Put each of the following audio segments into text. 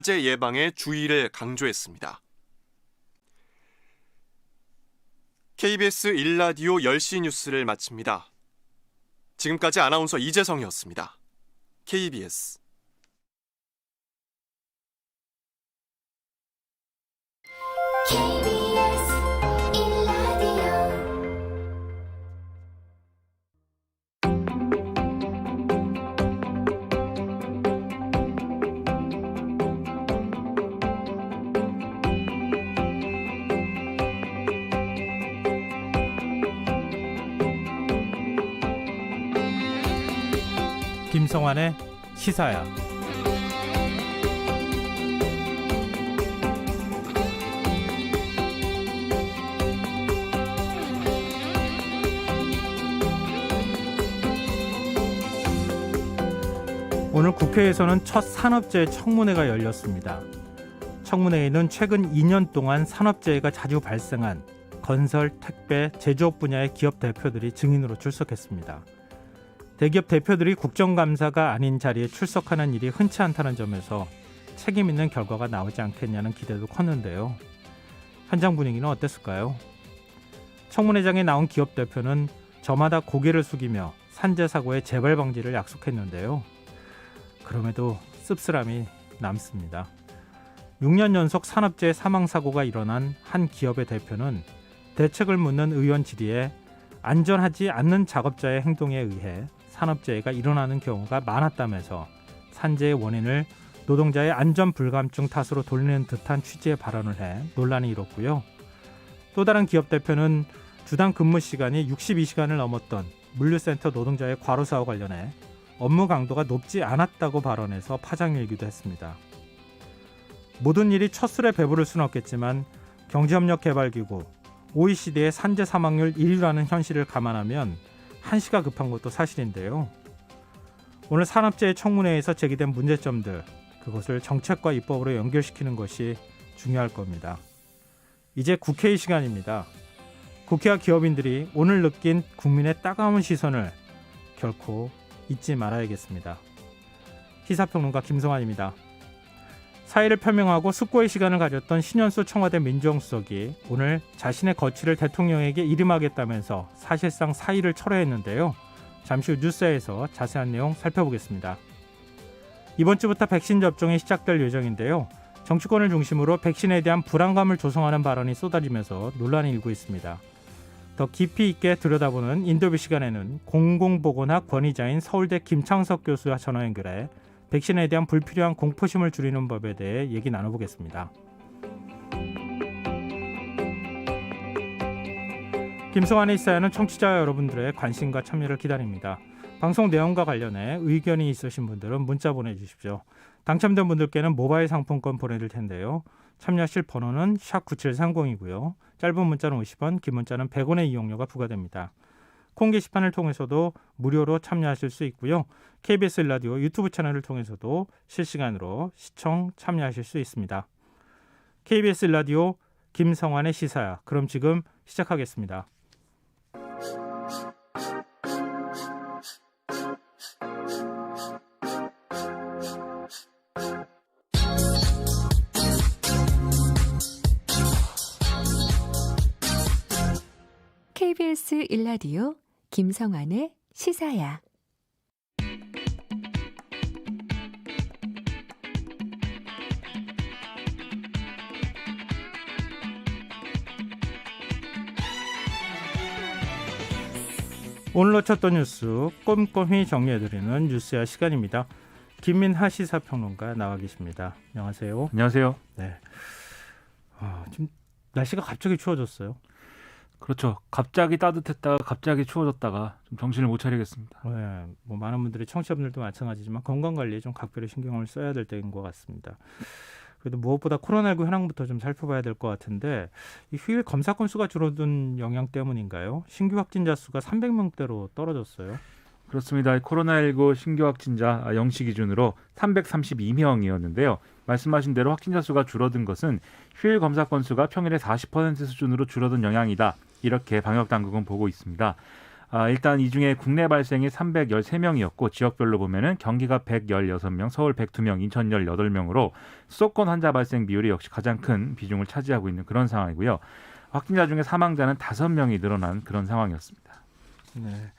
산재 예방에 주의를 강조했습니다. KBS 1라디오 10시 뉴스를 마칩니다. 지금까지 아나운서 이재성이었습니다. KBS 김성환의 시사야. 오늘 국회에서는 첫 산업재해 청문회가 열렸습니다. 청문회에는 최근 2년 동안 산업재해가 자주 발생한 건설, 택배, 제조업 분야의 기업 대표들이 증인으로 출석했습니다. 대기업 대표들이 국정감사가 아닌 자리에 출석하는 일이 흔치 않다는 점에서 책임 있는 결과가 나오지 않겠냐는 기대도 컸는데요. 현장 분위기는 어땠을까요? 청문회장에 나온 기업 대표는 저마다 고개를 숙이며 산재 사고의 재발 방지를 약속했는데요. 그럼에도 씁쓸함이 남습니다. 6년 연속 산업재해 사망사고가 일어난 한 기업의 대표는 대책을 묻는 의원 질의에 안전하지 않는 작업자의 행동에 의해 산업재해가 일어나는 경우가 많았다면서 산재의 원인을 노동자의 안전불감증 탓으로 돌리는 듯한 취지의 발언을 해 논란이 일었고요. 또 다른 기업 대표는 주당 근무 시간이 62시간을 넘었던 물류센터 노동자의 과로사와 관련해 업무 강도가 높지 않았다고 발언해서 파장일기도 했습니다. 모든 일이 첫술에 배부를 수는 없겠지만 경제협력개발기구 OECD의 산재 사망률 1위라는 현실을 감안하면 한시가 급한 것도 사실인데요. 오늘 산업재해 청문회에서 제기된 문제점들, 그것을 정책과 입법으로 연결시키는 것이 중요할 겁니다. 이제 국회의 시간입니다. 국회와 기업인들이 오늘 느낀 국민의 따가운 시선을 결코 잊지 말아야겠습니다. 시사평론가 김성환입니다. 사의를 표명하고 숙고의 시간을 가졌던 신현수 청와대 민정수석이 오늘 자신의 거취를 대통령에게 이름하겠다면서 사실상 사의를 철회했는데요. 잠시 후 뉴스에서 자세한 내용 살펴보겠습니다. 이번 주부터 백신 접종이 시작될 예정인데요. 정치권을 중심으로 백신에 대한 불안감을 조성하는 발언이 쏟아지면서 논란이 일고 있습니다. 더 깊이 있게 들여다보는 인터뷰 시간에는 공공보건학 권위자인 서울대 김창석 교수와 전화 연결해 백신에 대한 불필요한 공포심을 줄이는 법에 대해 얘기 나눠보겠습니다. 김성환의 시사야는 청취자 여러분들의 관심과 참여를 기다립니다. 방송 내용과 관련해 의견이 있으신 분들은 문자 보내주십시오. 당첨된 분들께는 모바일 상품권 보내드릴 텐데요. 참여하실 번호는 샵9730이고요. 짧은 문자는 50원, 긴 문자는 100원의 이용료가 부과됩니다. 콩 게시판을 통해서도 무료로 참여하실 수 있고요. KBS 1라디오 유튜브 채널을 통해서도 실시간으로 시청 참여하실 수 있습니다. KBS 1라디오 김성환의 시사야. 그럼 지금 시작하겠습니다. KBS 1라디오 김성환의 시사야. 오늘 놓쳤던 뉴스 꼼꼼히 정리해드리는 뉴스야 시간입니다. 김민하 시사평론가 나와 계십니다. 안녕하세요. 안녕하세요. 네. 지금 날씨가 갑자기 추워졌어요. 그렇죠. 갑자기 따뜻했다가 갑자기 추워졌다가 좀 정신을 못 차리겠습니다. 네, 뭐 많은 분들이 청취자분들도 마찬가지지만 건강관리에 좀 각별히 신경을 써야 될 때인 것 같습니다. 그래도 무엇보다 코로나19 현황부터 좀 살펴봐야 될 것 같은데 이 휴일 검사 건수가 줄어든 영향 때문인가요? 신규 확진자 수가 300명대로 떨어졌어요. 그렇습니다. 코로나19 신규 확진자 0시 기준으로 332명이었는데요. 말씀하신 대로 확진자 수가 줄어든 것은 휴일 검사 건수가 평일의 40% 수준으로 줄어든 영향이다. 이렇게 방역당국은 보고 있습니다. 일단 이 중에 국내 발생이 313명이었고 지역별로 보면은 경기가 116명, 서울 102명, 인천 18명으로 수도권 환자 발생 비율이 역시 가장 큰 비중을 차지하고 있는 그런 상황이고요. 확진자 중에 사망자는 5명이 늘어난 그런 상황이었습니다. 네.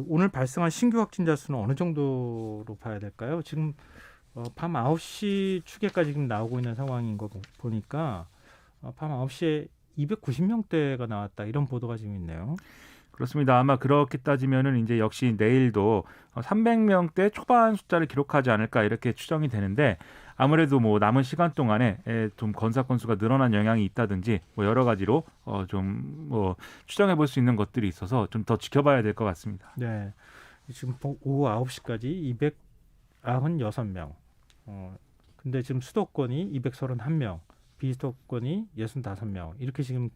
오늘 발생한 신규 확진자 수는 어느 정도로 봐야 될까요? 지금 밤 9시 추계까지 지금 나오고 있는 상황인 거 보니까 밤 9시에 290명대가 나왔다 이런 보도가 지금 있네요. 그렇습니다. 아마 그렇게 따지면은 이제 역시 내일도 300명대 초반 숫자를 기록하지 않을까 이렇게 추정이 되는데 아무래도 뭐 남은 시간 동안에 좀 검사 건수가 늘어난 영향이 있다든지 뭐 여러 가지로 좀 뭐 추정해 볼 수 있는 것들이 있어서 좀 더 지켜봐야 될 것 같습니다. 네. 지금 오후 9시까지 296명. 근데 지금 수도권이 231명, 비수도권이 65명. 이렇게 지금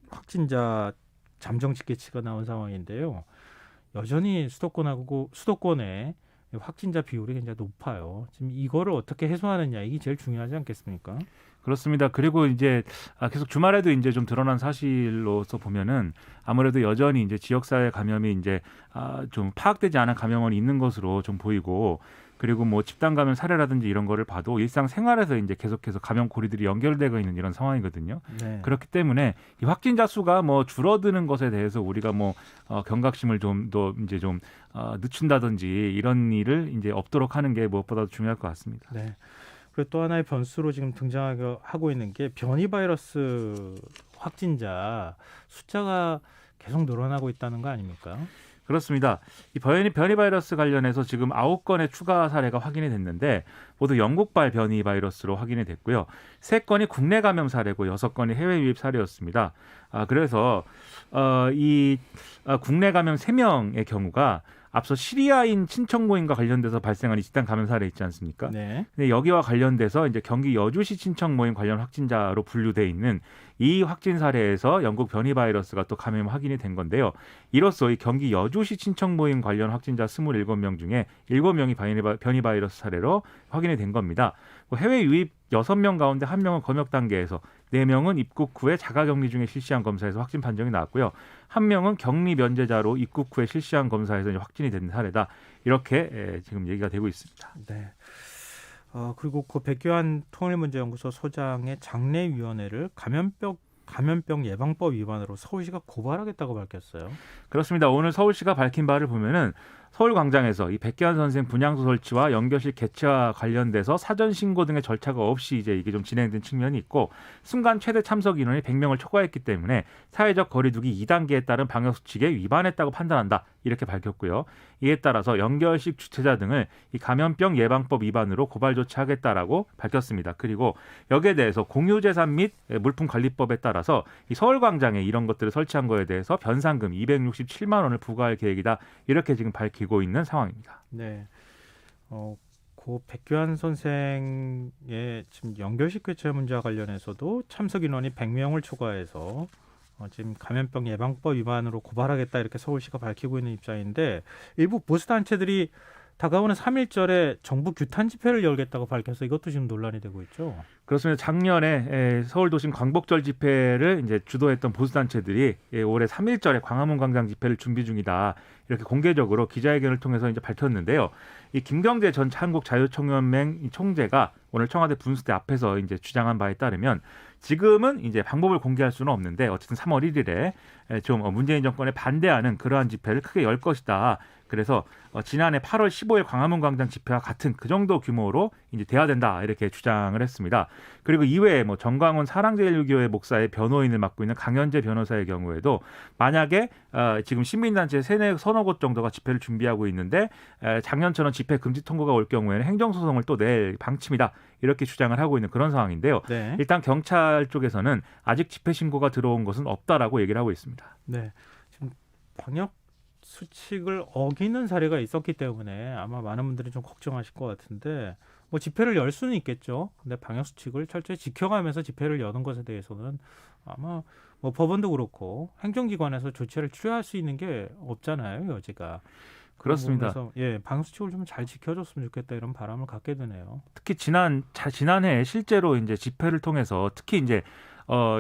확진자 잠정 집계치가 나온 상황인데요. 여전히 수도권의 확진자 비율이 굉장히 높아요. 지금 이거를 어떻게 해소하느냐 이게 제일 중요하지 않겠습니까? 그렇습니다. 그리고 이제 계속 주말에도 이제 좀 드러난 사실로서 보면은 아무래도 여전히 이제 지역사회 감염이 이제 좀 파악되지 않은 감염원이 있는 것으로 좀 보이고 그리고 뭐 집단 감염 사례라든지 이런 거를 봐도 일상생활에서 이제 계속해서 감염 고리들이 연결되고 있는 이런 상황이거든요. 네. 그렇기 때문에 이 확진자 수가 뭐 줄어드는 것에 대해서 우리가 뭐 경각심을 좀 더 이제 좀 늦춘다든지 이런 일을 이제 없도록 하는 게 무엇보다도 중요할 것 같습니다. 네. 그리고 또 하나의 변수로 지금 등장하고 있는 게 변이 바이러스 확진자 숫자가 계속 늘어나고 있다는 거 아닙니까? 그렇습니다. 이 변이 바이러스 관련해서 지금 9건의 추가 사례가 확인이 됐는데 모두 영국발 변이 바이러스로 확인이 됐고요. 3건이 국내 감염 사례고 6건이 해외 유입 사례였습니다. 그래서 이 국내 감염 3명의 경우가 앞서 시리아인 친척 모임과 관련돼서 발생한 이 집단 감염 사례 있지 않습니까? 네. 근데 여기와 관련돼서 이제 경기 여주시 친척 모임 관련 확진자로 분류돼 있는 이 확진 사례에서 영국 변이 바이러스가 또 감염 확인이 된 건데요. 이로써 이 경기 여주시 친척 모임 관련 확진자 27명 중에 7명이 변이 바이러스 사례로 확인이 된 겁니다. 해외 유입 6명 가운데 1명은 검역 단계에서 4명은 입국 후에 자가격리 중에 실시한 검사에서 확진 판정이 나왔고요. 1명은 격리 면제자로 입국 후에 실시한 검사에서 이제 확진이 된 사례다. 이렇게 지금 얘기가 되고 있습니다. 네. 그리고 그 백교환 통일문제연구소 소장의 장례위원회를 감염병 예방법 위반으로 서울시가 고발하겠다고 밝혔어요. 그렇습니다. 오늘 서울시가 밝힌 바를 보면은 서울광장에서 이 백기환 선생 분향소 설치와 연결실 개최와 관련돼서 사전 신고 등의 절차가 없이 이제 이게 좀 진행된 측면이 있고 순간 최대 참석 인원이 100명을 초과했기 때문에 사회적 거리두기 2단계에 따른 방역 수칙에 위반했다고 판단한다. 이렇게 밝혔고요. 이에 따라서 연결식 주최자 등을 이 감염병 예방법 위반으로 고발 조치하겠다라고 밝혔습니다. 그리고 여기에 대해서 공유재산 및 물품관리법에 따라서 이 서울광장에 이런 것들을 설치한 거에 대해서 변상금 267만 원을 부과할 계획이다. 이렇게 지금 밝히고 있는 상황입니다. 네. 고 백교환 선생의 지금 연결식 개최 문제와 관련해서도 참석 인원이 100명을 초과해서 지금 감염병 예방법 위반으로 고발하겠다 이렇게 서울시가 밝히고 있는 입장인데 일부 보수단체들이 다가오는 3.1절에 정부 규탄 집회를 열겠다고 밝혀서 이것도 지금 논란이 되고 있죠. 그렇습니다. 작년에 서울도심 광복절 집회를 이제 주도했던 보수단체들이 올해 3.1절에 광화문 광장 집회를 준비 중이다. 이렇게 공개적으로 기자회견을 통해서 이제 밝혔는데요. 이 김경재 전 한국자유총연맹 총재가 오늘 청와대 분수대 앞에서 이제 주장한 바에 따르면 지금은 이제 방법을 공개할 수는 없는데 어쨌든 3월 1일에 좀 문재인 정권에 반대하는 그러한 집회를 크게 열 것이다. 그래서 지난해 8월 15일 광화문 광장 집회와 같은 그 정도 규모로 이제 돼야 된다 이렇게 주장을 했습니다. 그리고 이외에 뭐 정광훈 사랑제일교회 목사의 변호인을 맡고 있는 강현재 변호사의 경우에도 만약에 지금 시민단체 서너 곳 정도가 집회를 준비하고 있는데 작년처럼 집회 금지 통보가 올 경우에는 행정소송을 또 낼 방침이다 이렇게 주장을 하고 있는 그런 상황인데요. 네. 일단 경찰 쪽에서는 아직 집회 신고가 들어온 것은 없다라고 얘기를 하고 있습니다. 네. 지금 방역 수칙을 어기는 사례가 있었기 때문에 아마 많은 분들이 좀 걱정하실 것 같은데 뭐 집회를 열 수는 있겠죠. 근데 방역 수칙을 철저히 지켜가면서 집회를 여는 것에 대해서는 아마 뭐 법원도 그렇고 행정기관에서 조치를 취할 수 있는 게 없잖아요, 여지가. 그렇습니다. 예, 방역 수칙을 좀 잘 지켜줬으면 좋겠다 이런 바람을 갖게 되네요. 특히 지난해 실제로 이제 집회를 통해서 특히 이제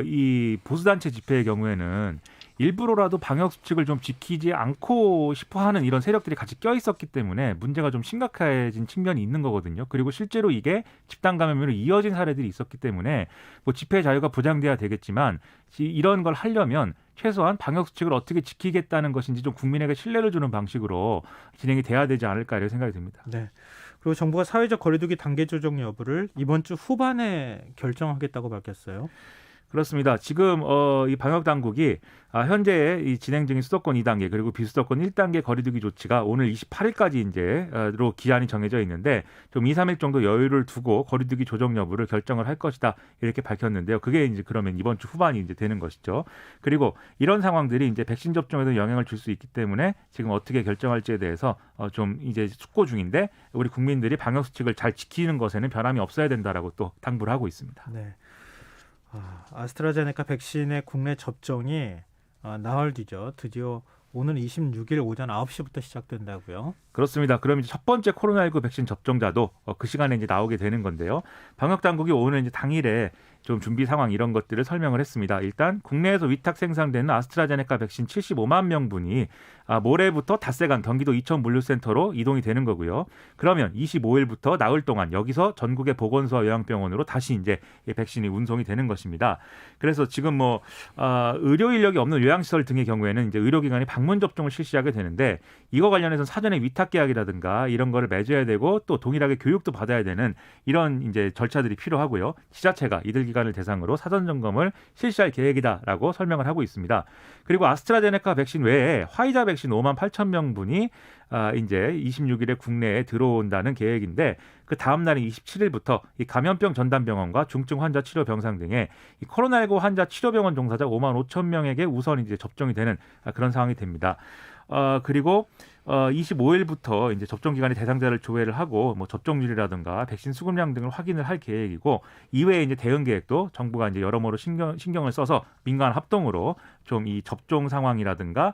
이 보수단체 집회의 경우에는 일부러라도 방역 수칙을 좀 지키지 않고 싶어하는 이런 세력들이 같이 껴 있었기 때문에 문제가 좀 심각해진 측면이 있는 거거든요. 그리고 실제로 이게 집단 감염으로 이어진 사례들이 있었기 때문에 뭐 집회 자유가 보장돼야 되겠지만 이런 걸 하려면 최소한 방역 수칙을 어떻게 지키겠다는 것인지 좀 국민에게 신뢰를 주는 방식으로 진행이 돼야 되지 않을까 이런 생각이 듭니다. 네. 그리고 정부가 사회적 거리두기 단계 조정 여부를 이번 주 후반에 결정하겠다고 밝혔어요. 그렇습니다. 지금 이 방역 당국이 현재 이 진행 중인 수도권 2단계 그리고 비수도권 1단계 거리두기 조치가 오늘 28일까지 이제로 기한이 정해져 있는데 좀 2, 3일 정도 여유를 두고 거리두기 조정 여부를 결정을 할 것이다 이렇게 밝혔는데요. 그게 이제 그러면 이번 주 후반이 이제 되는 것이죠. 그리고 이런 상황들이 이제 백신 접종에도 영향을 줄 수 있기 때문에 지금 어떻게 결정할지에 대해서 좀 이제 숙고 중인데 우리 국민들이 방역 수칙을 잘 지키는 것에는 변함이 없어야 된다라고 또 당부를 하고 있습니다. 네. 아스트라제네카 백신의 국내 접종이 나흘 뒤죠. 드디어 오는 26일 오전 9시부터 시작된다고요. 그렇습니다. 그럼 이제 첫 번째 코로나19 백신 접종자도 그 시간에 이제 나오게 되는 건데요. 방역 당국이 오늘 이제 당일에 좀 준비 상황 이런 것들을 설명을 했습니다. 일단 국내에서 위탁 생산되는 아스트라제네카 백신 75만 명분이 모레부터 닷새간 경기도 이천 물류센터로 이동이 되는 거고요. 그러면 25일부터 나흘 동안 여기서 전국의 보건소와 요양병원으로 다시 이제 이 백신이 운송이 되는 것입니다. 그래서 지금 의료 인력이 없는 요양시설 등의 경우에는 이제 의료기관이 방문 접종을 실시하게 되는데 이거 관련해서 사전에 위탁 계약이라든가 이런 거를 맺어야 되고 또 동일하게 교육도 받아야 되는 이런 이제 절차들이 필요하고요. 지자체가 이들 기관을 대상으로 사전 점검을 실시할 계획이다라고 설명을 하고 있습니다. 그리고 아스트라제네카 백신 외에 화이자 백신 5만 8천 명분이 이제 26일에 국내에 들어온다는 계획인데 그 다음 날인 27일부터 이 감염병 전담병원과 중증 환자 치료 병상 등의 이 코로나19 환자 치료병원 종사자 5만 5천 명에게 우선 이제 접종이 되는 그런 상황이 됩니다. 그리고 25일부터 이제 접종 기간의 대상자를 조회를 하고 뭐 접종률이라든가 백신 수급량 등을 확인을 할 계획이고 이외에 이제 대응 계획도 정부가 이제 여러모로 신경을 써서 민간 합동으로 좀 이 접종 상황이라든가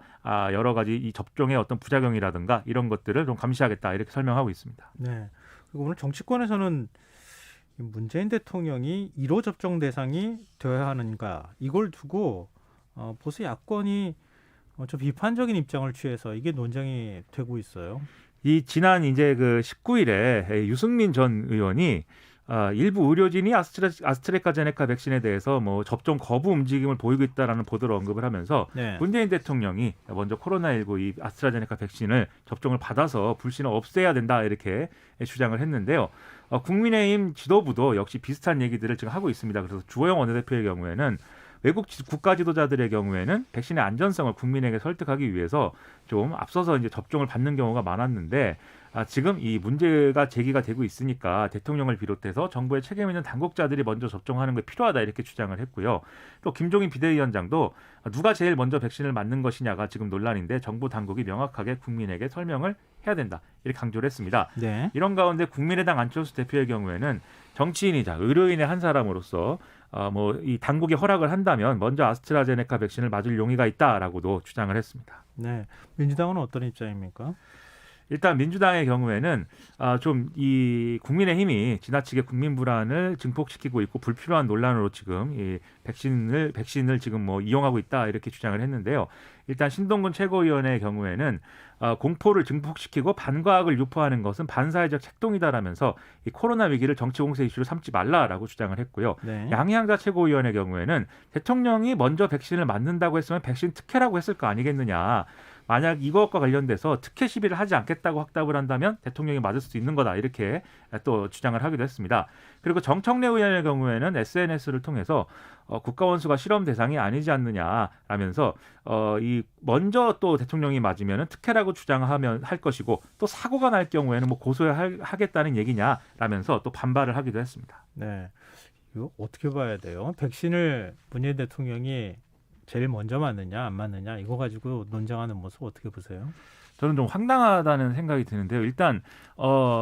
여러 가지 이 접종의 어떤 부작용이라든가 이런 것들을 좀 감시하겠다 이렇게 설명하고 있습니다. 네. 그리고 오늘 정치권에서는 문재인 대통령이 1호 접종 대상이 되어야 하는가 이걸 두고 보수 야권이 좀 비판적인 입장을 취해서 이게 논쟁이 되고 있어요. 이 지난 이제 그 19일에 유승민 전 의원이 일부 의료진이 아스트라제네카 백신에 대해서 뭐 접종 거부 움직임을 보이고 있다라는 보도를 언급을 하면서 네. 문재인 대통령이 먼저 코로나19 이 아스트라제네카 백신을 접종을 받아서 불신을 없애야 된다 이렇게 주장을 했는데요. 국민의힘 지도부도 역시 비슷한 얘기들을 지금 하고 있습니다. 그래서 주호영 원내대표의 경우에는 외국 국가 지도자들의 경우에는 백신의 안전성을 국민에게 설득하기 위해서 좀 앞서서 이제 접종을 받는 경우가 많았는데 지금 이 문제가 제기가 되고 있으니까 대통령을 비롯해서 정부의 책임 있는 당국자들이 먼저 접종하는 게 필요하다 이렇게 주장을 했고요. 또 김종인 비대위원장도 누가 제일 먼저 백신을 맞는 것이냐가 지금 논란인데 정부 당국이 명확하게 국민에게 설명을 해야 된다 이렇게 강조를 했습니다. 네. 이런 가운데 국민의당 안철수 대표의 경우에는 정치인이자 의료인의 한 사람으로서 이 당국이 허락을 한다면 먼저 아스트라제네카 백신을 맞을 용의가 있다라고도 주장을 했습니다. 네. 민주당은 어떤 입장입니까? 일단 민주당의 경우에는 좀 이 국민의힘이 지나치게 국민 불안을 증폭시키고 있고 불필요한 논란으로 지금 이 백신을 지금 이용하고 있다 이렇게 주장을 했는데요. 일단 신동근 최고위원의 경우에는 공포를 증폭시키고 반과학을 유포하는 것은 반사회적 책동이다라면서 이 코로나 위기를 정치 공세 이슈로 삼지 말라라고 주장을 했고요. 네. 양희양자 최고위원의 경우에는 대통령이 먼저 백신을 맞는다고 했으면 백신 특혜라고 했을 거 아니겠느냐. 만약 이것과 관련돼서 특혜 시비를 하지 않겠다고 확답을 한다면 대통령이 맞을 수도 있는 거다 이렇게 또 주장을 하기도 했습니다. 그리고 정청래 의원의 경우에는 SNS를 통해서 국가원수가 실험 대상이 아니지 않느냐라면서 먼저 또 대통령이 맞으면 특혜라고 주장하면 할 것이고 또 사고가 날 경우에는 고소하겠다는 얘기냐라면서 또 반발을 하기도 했습니다. 네. 이거 어떻게 봐야 돼요? 백신을 문재인 대통령이 제일 먼저 맞느냐 안 맞느냐 이거 가지고 논쟁하는 모습 어떻게 보세요? 저는 좀 황당하다는 생각이 드는데요. 일단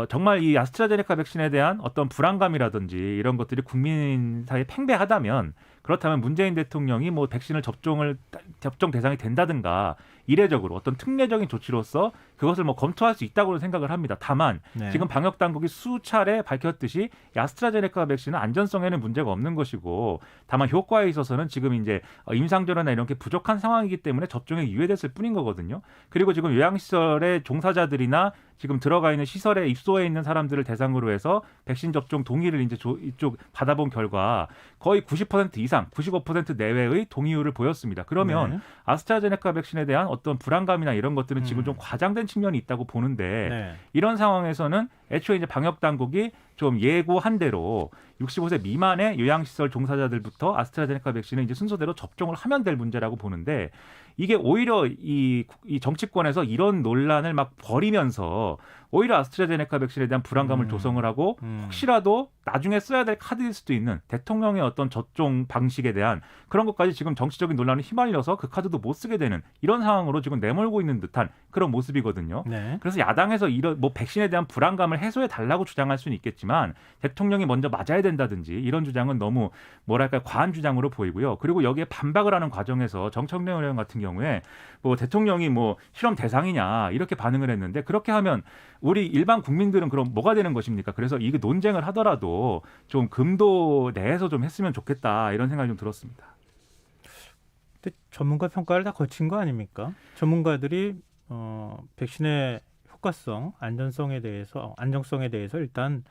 정말 이 아스트라제네카 백신에 대한 어떤 불안감이라든지 이런 것들이 국민 사이에 팽배하다면 그렇다면 문재인 대통령이 뭐 백신을 접종 대상이 된다든가 이례적으로 어떤 특례적인 조치로서 그것을 뭐 검토할 수 있다고 생각을 합니다. 다만 네. 지금 방역 당국이 수차례 밝혔듯이 이 아스트라제네카 백신은 안전성에는 문제가 없는 것이고 다만 효과에 있어서는 지금 이제 임상전환이나 이런 게 부족한 상황이기 때문에 접종에 유예됐을 뿐인 거거든요. 그리고 지금 요양시설의 종사자들이나 지금 들어가 있는 시설에 입소해 있는 사람들을 대상으로 해서 백신 접종 동의를 이제 이쪽 받아본 결과 거의 90% 이상, 95% 내외의 동의율을 보였습니다. 그러면 네. 아스트라제네카 백신에 대한 어떤 불안감이나 이런 것들은 지금 좀 과장된 측면이 있다고 보는데 네. 이런 상황에서는 애초에 이제 방역 당국이 좀 예고한 대로 65세 미만의 요양시설 종사자들부터 아스트라제네카 백신을 이제 순서대로 접종을 하면 될 문제라고 보는데 이게 오히려 이 정치권에서 이런 논란을 막 벌이면서 오히려 아스트라제네카 백신에 대한 불안감을 조성을 하고 혹시라도 나중에 써야 될 카드일 수도 있는 대통령의 어떤 접종 방식에 대한 그런 것까지 지금 정치적인 논란을 휘말려서 그 카드도 못 쓰게 되는 이런 상황으로 지금 내몰고 있는 듯한 그런 모습이거든요. 네. 그래서 야당에서 이런 뭐 백신에 대한 불안감을 해소해 달라고 주장할 수는 있겠지만 대통령이 먼저 맞아야 된다든지 이런 주장은 너무 뭐랄까 과한 주장으로 보이고요. 그리고 여기에 반박을 하는 과정에서 정청래 의원 같은 경우에 뭐 대통령이 뭐 실험 대상이냐 이렇게 반응을 했는데 그렇게 하면 우리 일반 국민들은 그럼 뭐가 되는 것입니까? 그래서 이게 논쟁을 하더라도 좀 금도 내에서 좀 했으면 좋겠다 이런 생각이 좀 들었습니다. 근데 전문가 평가를 다 거친 거 아닙니까? 전문가들이 백신의 효과성, 안전성에 대해서 일단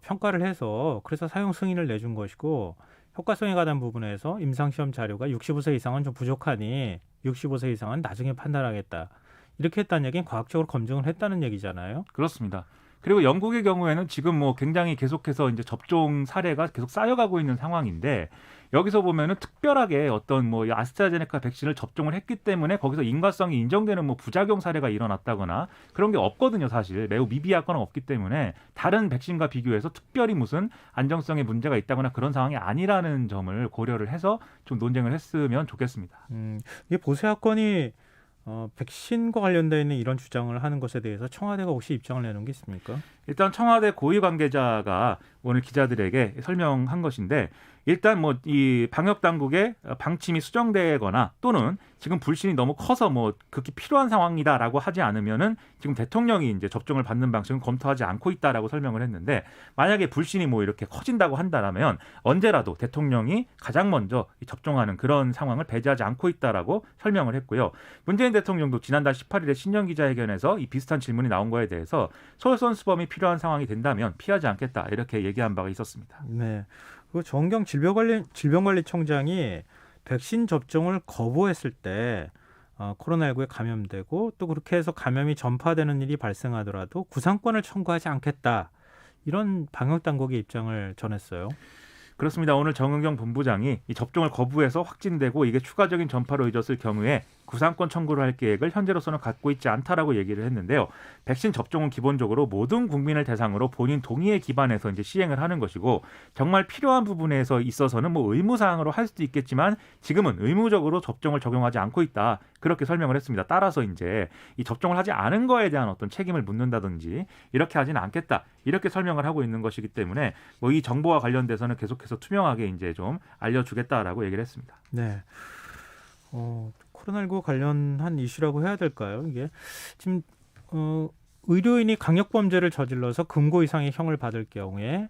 평가를 해서 그래서 사용 승인을 내준 것이고 효과성에 관한 부분에서 임상시험 자료가 65세 이상은 좀 부족하니 65세 이상은 나중에 판단하겠다. 이렇게 했다는 얘기는 과학적으로 검증을 했다는 얘기잖아요. 그렇습니다. 그리고 영국의 경우에는 지금 뭐 굉장히 계속해서 이제 접종 사례가 계속 쌓여가고 있는 상황인데 여기서 보면은 특별하게 어떤 뭐 아스트라제네카 백신을 접종을 했기 때문에 거기서 인과성이 인정되는 뭐 부작용 사례가 일어났다거나 그런 게 없거든요, 사실. 매우 미비하거나 없기 때문에 다른 백신과 비교해서 특별히 무슨 안정성에 문제가 있다거나 그런 상황이 아니라는 점을 고려를 해서 좀 논쟁을 했으면 좋겠습니다. 이게 보세학권이 백신과 관련되어 있는 이런 주장을 하는 것에 대해서 청와대가 혹시 입장을 내놓은 게 있습니까? 일단 청와대 고위 관계자가 오늘 기자들에게 설명한 것인데 일단 뭐 이 방역 당국의 방침이 수정되거나 또는 지금 불신이 너무 커서 뭐 극히 필요한 상황이다라고 하지 않으면은 지금 대통령이 이제 접종을 받는 방식은 검토하지 않고 있다라고 설명을 했는데 만약에 불신이 뭐 이렇게 커진다고 한다라면 언제라도 대통령이 가장 먼저 접종하는 그런 상황을 배제하지 않고 있다라고 설명을 했고요. 문재인 대통령도 지난달 18일에 신년 기자회견에서 이 비슷한 질문이 나온 거에 대해서 솔선수범이 필요한 상황이 된다면 피하지 않겠다 이렇게 얘기한 바가 있었습니다. 네. 그 정경 질병관리청장이 백신 접종을 거부했을 때 코로나19에 감염되고 또 그렇게 해서 감염이 전파되는 일이 발생하더라도 구상권을 청구하지 않겠다. 이런 방역 당국의 입장을 전했어요. 그렇습니다. 오늘 정은경 본부장이 이 접종을 거부해서 확진되고 이게 추가적인 전파로 이어졌을 경우에 구상권 청구를 할 계획을 현재로서는 갖고 있지 않다라고 얘기를 했는데요. 백신 접종은 기본적으로 모든 국민을 대상으로 본인 동의에 기반해서 이제 시행을 하는 것이고 정말 필요한 부분에서 있어서는 뭐 의무 사항으로 할 수도 있겠지만 지금은 의무적으로 접종을 적용하지 않고 있다. 그렇게 설명을 했습니다. 따라서 이제 이 접종을 하지 않은 거에 대한 어떤 책임을 묻는다든지 이렇게 하지는 않겠다. 이렇게 설명을 하고 있는 것이기 때문에 뭐 이 정보와 관련돼서는 계속해서 투명하게 이제 좀 알려주겠다라고 얘기를 했습니다. 네. 코로나19 관련한 이슈라고 해야 될까요? 이게 지금 의료인이 강력범죄를 저질러서 금고 이상의 형을 받을 경우에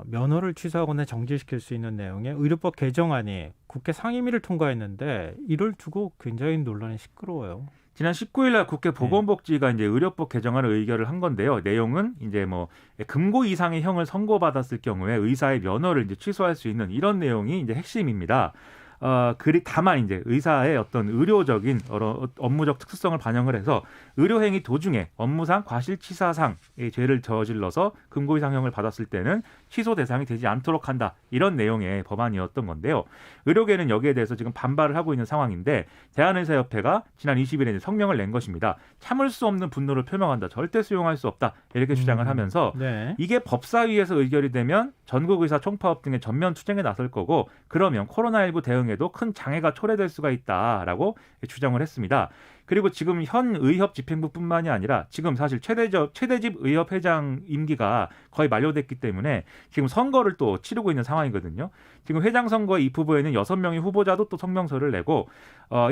면허를 취소하거나 정지시킬 수 있는 내용의 의료법 개정안이 국회 상임위를 통과했는데 이를 두고 굉장히 논란이 시끄러워요. 지난 19일 날 국회 보건복지가 이제 의료법 개정안을 의결을 한 건데요. 내용은 이제 뭐 금고 이상의 형을 선고받았을 경우에 의사의 면허를 이제 취소할 수 있는 이런 내용이 이제 핵심입니다. 다만 이제 의사의 어떤 의료적인 업무적 특수성을 반영을 해서 의료행위 도중에 업무상 과실치사상의 죄를 저질러서 금고 이상형을 받았을 때는 취소 대상이 되지 않도록 한다. 이런 내용의 법안이었던 건데요. 의료계는 여기에 대해서 지금 반발을 하고 있는 상황인데 대한의사협회가 지난 20일에 성명을 낸 것입니다. 참을 수 없는 분노를 표명한다. 절대 수용할 수 없다. 이렇게 주장을 하면서 네. 이게 법사위에서 의결이 되면 전국의사 총파업 등의 전면 투쟁에 나설 거고 그러면 코로나19 대응에 운영에도 큰 장애가 초래될 수가 있다라고 주장을 했습니다. 그리고 지금 현 의협 집행부뿐만이 아니라 지금 사실 최대집 의협 회장 임기가 거의 만료됐기 때문에 지금 선거를 또 치르고 있는 상황이거든요. 지금 회장 선거 입후보에는 6명의 후보자도 또 성명서를 내고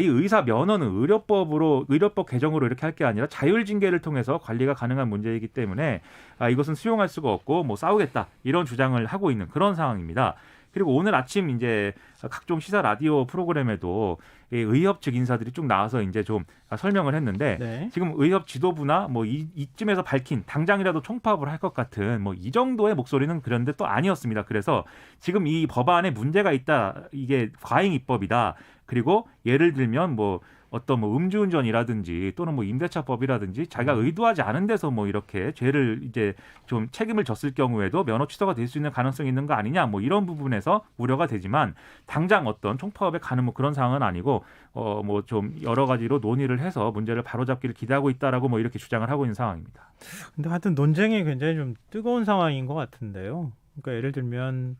이 의사 면허는 의료법 개정으로 이렇게 할 게 아니라 자율징계를 통해서 관리가 가능한 문제이기 때문에 이것은 수용할 수가 없고 뭐 싸우겠다 이런 주장을 하고 있는 그런 상황입니다. 그리고 오늘 아침 이제 각종 시사 라디오 프로그램에도 이 의협 측 인사들이 쭉 나와서 이제 좀 설명을 했는데 네. 지금 의협 지도부나 뭐 이쯤에서 밝힌 당장이라도 총파업을 할 것 같은 뭐 이 정도의 목소리는 그런데 또 아니었습니다. 그래서 지금 이 법안에 문제가 있다. 이게 과잉 입법이다. 그리고 예를 들면 뭐 어떤 뭐 음주운전이라든지 또는 뭐 임대차법이라든지 자기가 의도하지 않은 데서 뭐 이렇게 죄를 이제 좀 책임을 졌을 경우에도 면허 취소가 될 수 있는 가능성이 있는 거 아니냐 뭐 이런 부분에서 우려가 되지만 당장 어떤 총파업에 가는 뭐 그런 상황은 아니고 뭐 좀 여러 가지로 논의를 해서 문제를 바로잡기를 기대하고 있다라고 뭐 이렇게 주장을 하고 있는 상황입니다. 근데 하여튼 논쟁이 굉장히 좀 뜨거운 상황인 것 같은데요. 그러니까 예를 들면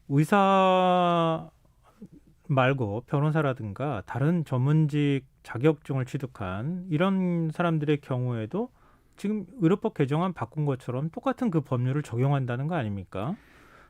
의사 말고 변호사라든가 다른 전문직 자격증을 취득한 이런 사람들의 경우에도 지금 의료법 개정안 바꾼 것처럼 똑같은 그 법률을 적용한다는 거 아닙니까?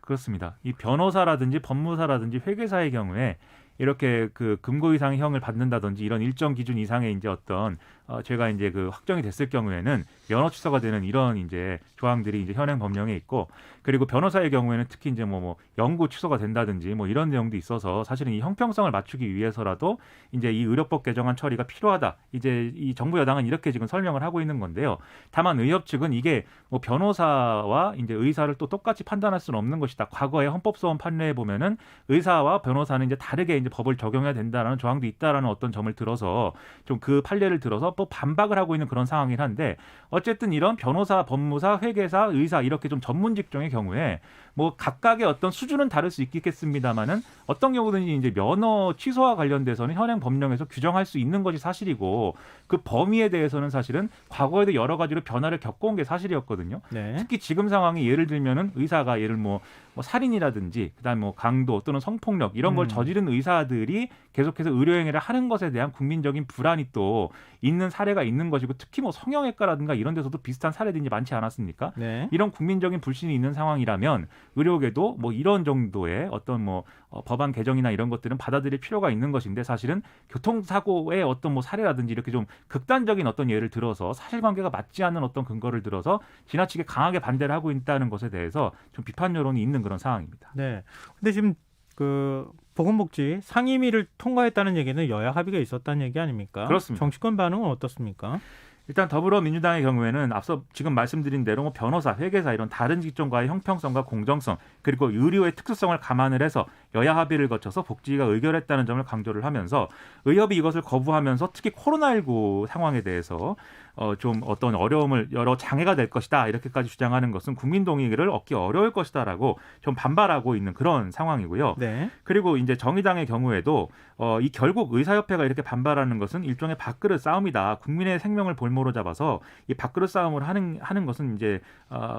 그렇습니다. 이 변호사라든지 법무사라든지 회계사의 경우에 이렇게 그 금고 이상의 형을 받는다든지 이런 일정 기준 이상의 이제 어떤 죄가 이제 그 확정이 됐을 경우에는 면허 취소가 되는 이런 이제 조항들이 이제 현행 법령에 있고 그리고 변호사의 경우에는 특히 이제 뭐 영구 취소가 된다든지 뭐 이런 내용도 있어서 사실은 이 형평성을 맞추기 위해서라도 이제 이 의료법 개정안 처리가 필요하다. 이제 이 정부 여당은 이렇게 지금 설명을 하고 있는 건데요. 다만 의협 측은 이게 뭐 변호사와 이제 의사를 또 똑같이 판단할 수는 없는 것이다. 과거의 헌법소원 판례에 보면은 의사와 변호사는 이제 다르게 이제 법을 적용해야 된다라는 조항도 있다라는 어떤 점을 들어서 좀 그 판례를 들어서 또 반박을 하고 있는 그런 상황이긴 한데 어쨌든 이런 변호사, 법무사, 회계사, 의사 이렇게 좀 전문 직종의 경우에 뭐 각각의 어떤 수준은 다를 수 있겠습니다만은 어떤 경우든지 이제 면허 취소와 관련돼서는 현행 법령에서 규정할 수 있는 것이 사실이고 그 범위에 대해서는 사실은 과거에도 여러 가지로 변화를 겪어온 게 사실이었거든요. 네. 특히 지금 상황이 예를 들면은 의사가 뭐 살인이라든지 그다음 뭐 강도 또는 성폭력 이런 걸 저지른 의사들이 계속해서 의료행위를 하는 것에 대한 국민적인 불안이 또 있는 사례가 있는 것이고 특히 뭐 성형외과라든가 이런 데서도 비슷한 사례들이 많지 않았습니까? 네. 이런 국민적인 불신이 있는 상황이라면 의료계도 뭐 이런 정도의 어떤 뭐 법안 개정이나 이런 것들은 받아들일 필요가 있는 것인데 사실은 교통사고의 어떤 뭐 사례라든지 이렇게 좀 극단적인 어떤 예를 들어서 사실관계가 맞지 않는 어떤 근거를 들어서 지나치게 강하게 반대를 하고 있다는 것에 대해서 좀 비판 여론이 있는 그런 상황입니다. 네. 근데 지금 그 보건복지 상임위를 통과했다는 얘기는 여야 합의가 있었다는 얘기 아닙니까? 그렇습니다. 정치권 반응은 어떻습니까? 일단 더불어민주당의 경우에는 앞서 지금 말씀드린 대로 뭐 변호사, 회계사 이런 다른 직종과의 형평성과 공정성 그리고 의료의 특수성을 감안을 해서 여야 합의를 거쳐서 복지위가 의결했다는 점을 강조를 하면서 의협이 이것을 거부하면서 특히 코로나19 상황에 대해서 좀 어떤 어려움을 여러 장애가 될 것이다 이렇게까지 주장하는 것은 국민 동의를 얻기 어려울 것이다라고 좀 반발하고 있는 그런 상황이고요. 네. 그리고 이제 정의당의 경우에도 이 결국 의사협회가 이렇게 반발하는 것은 일종의 밥그릇 싸움이다. 국민의 생명을 볼모로 잡아서 이 밥그릇 싸움을 하는 것은 이제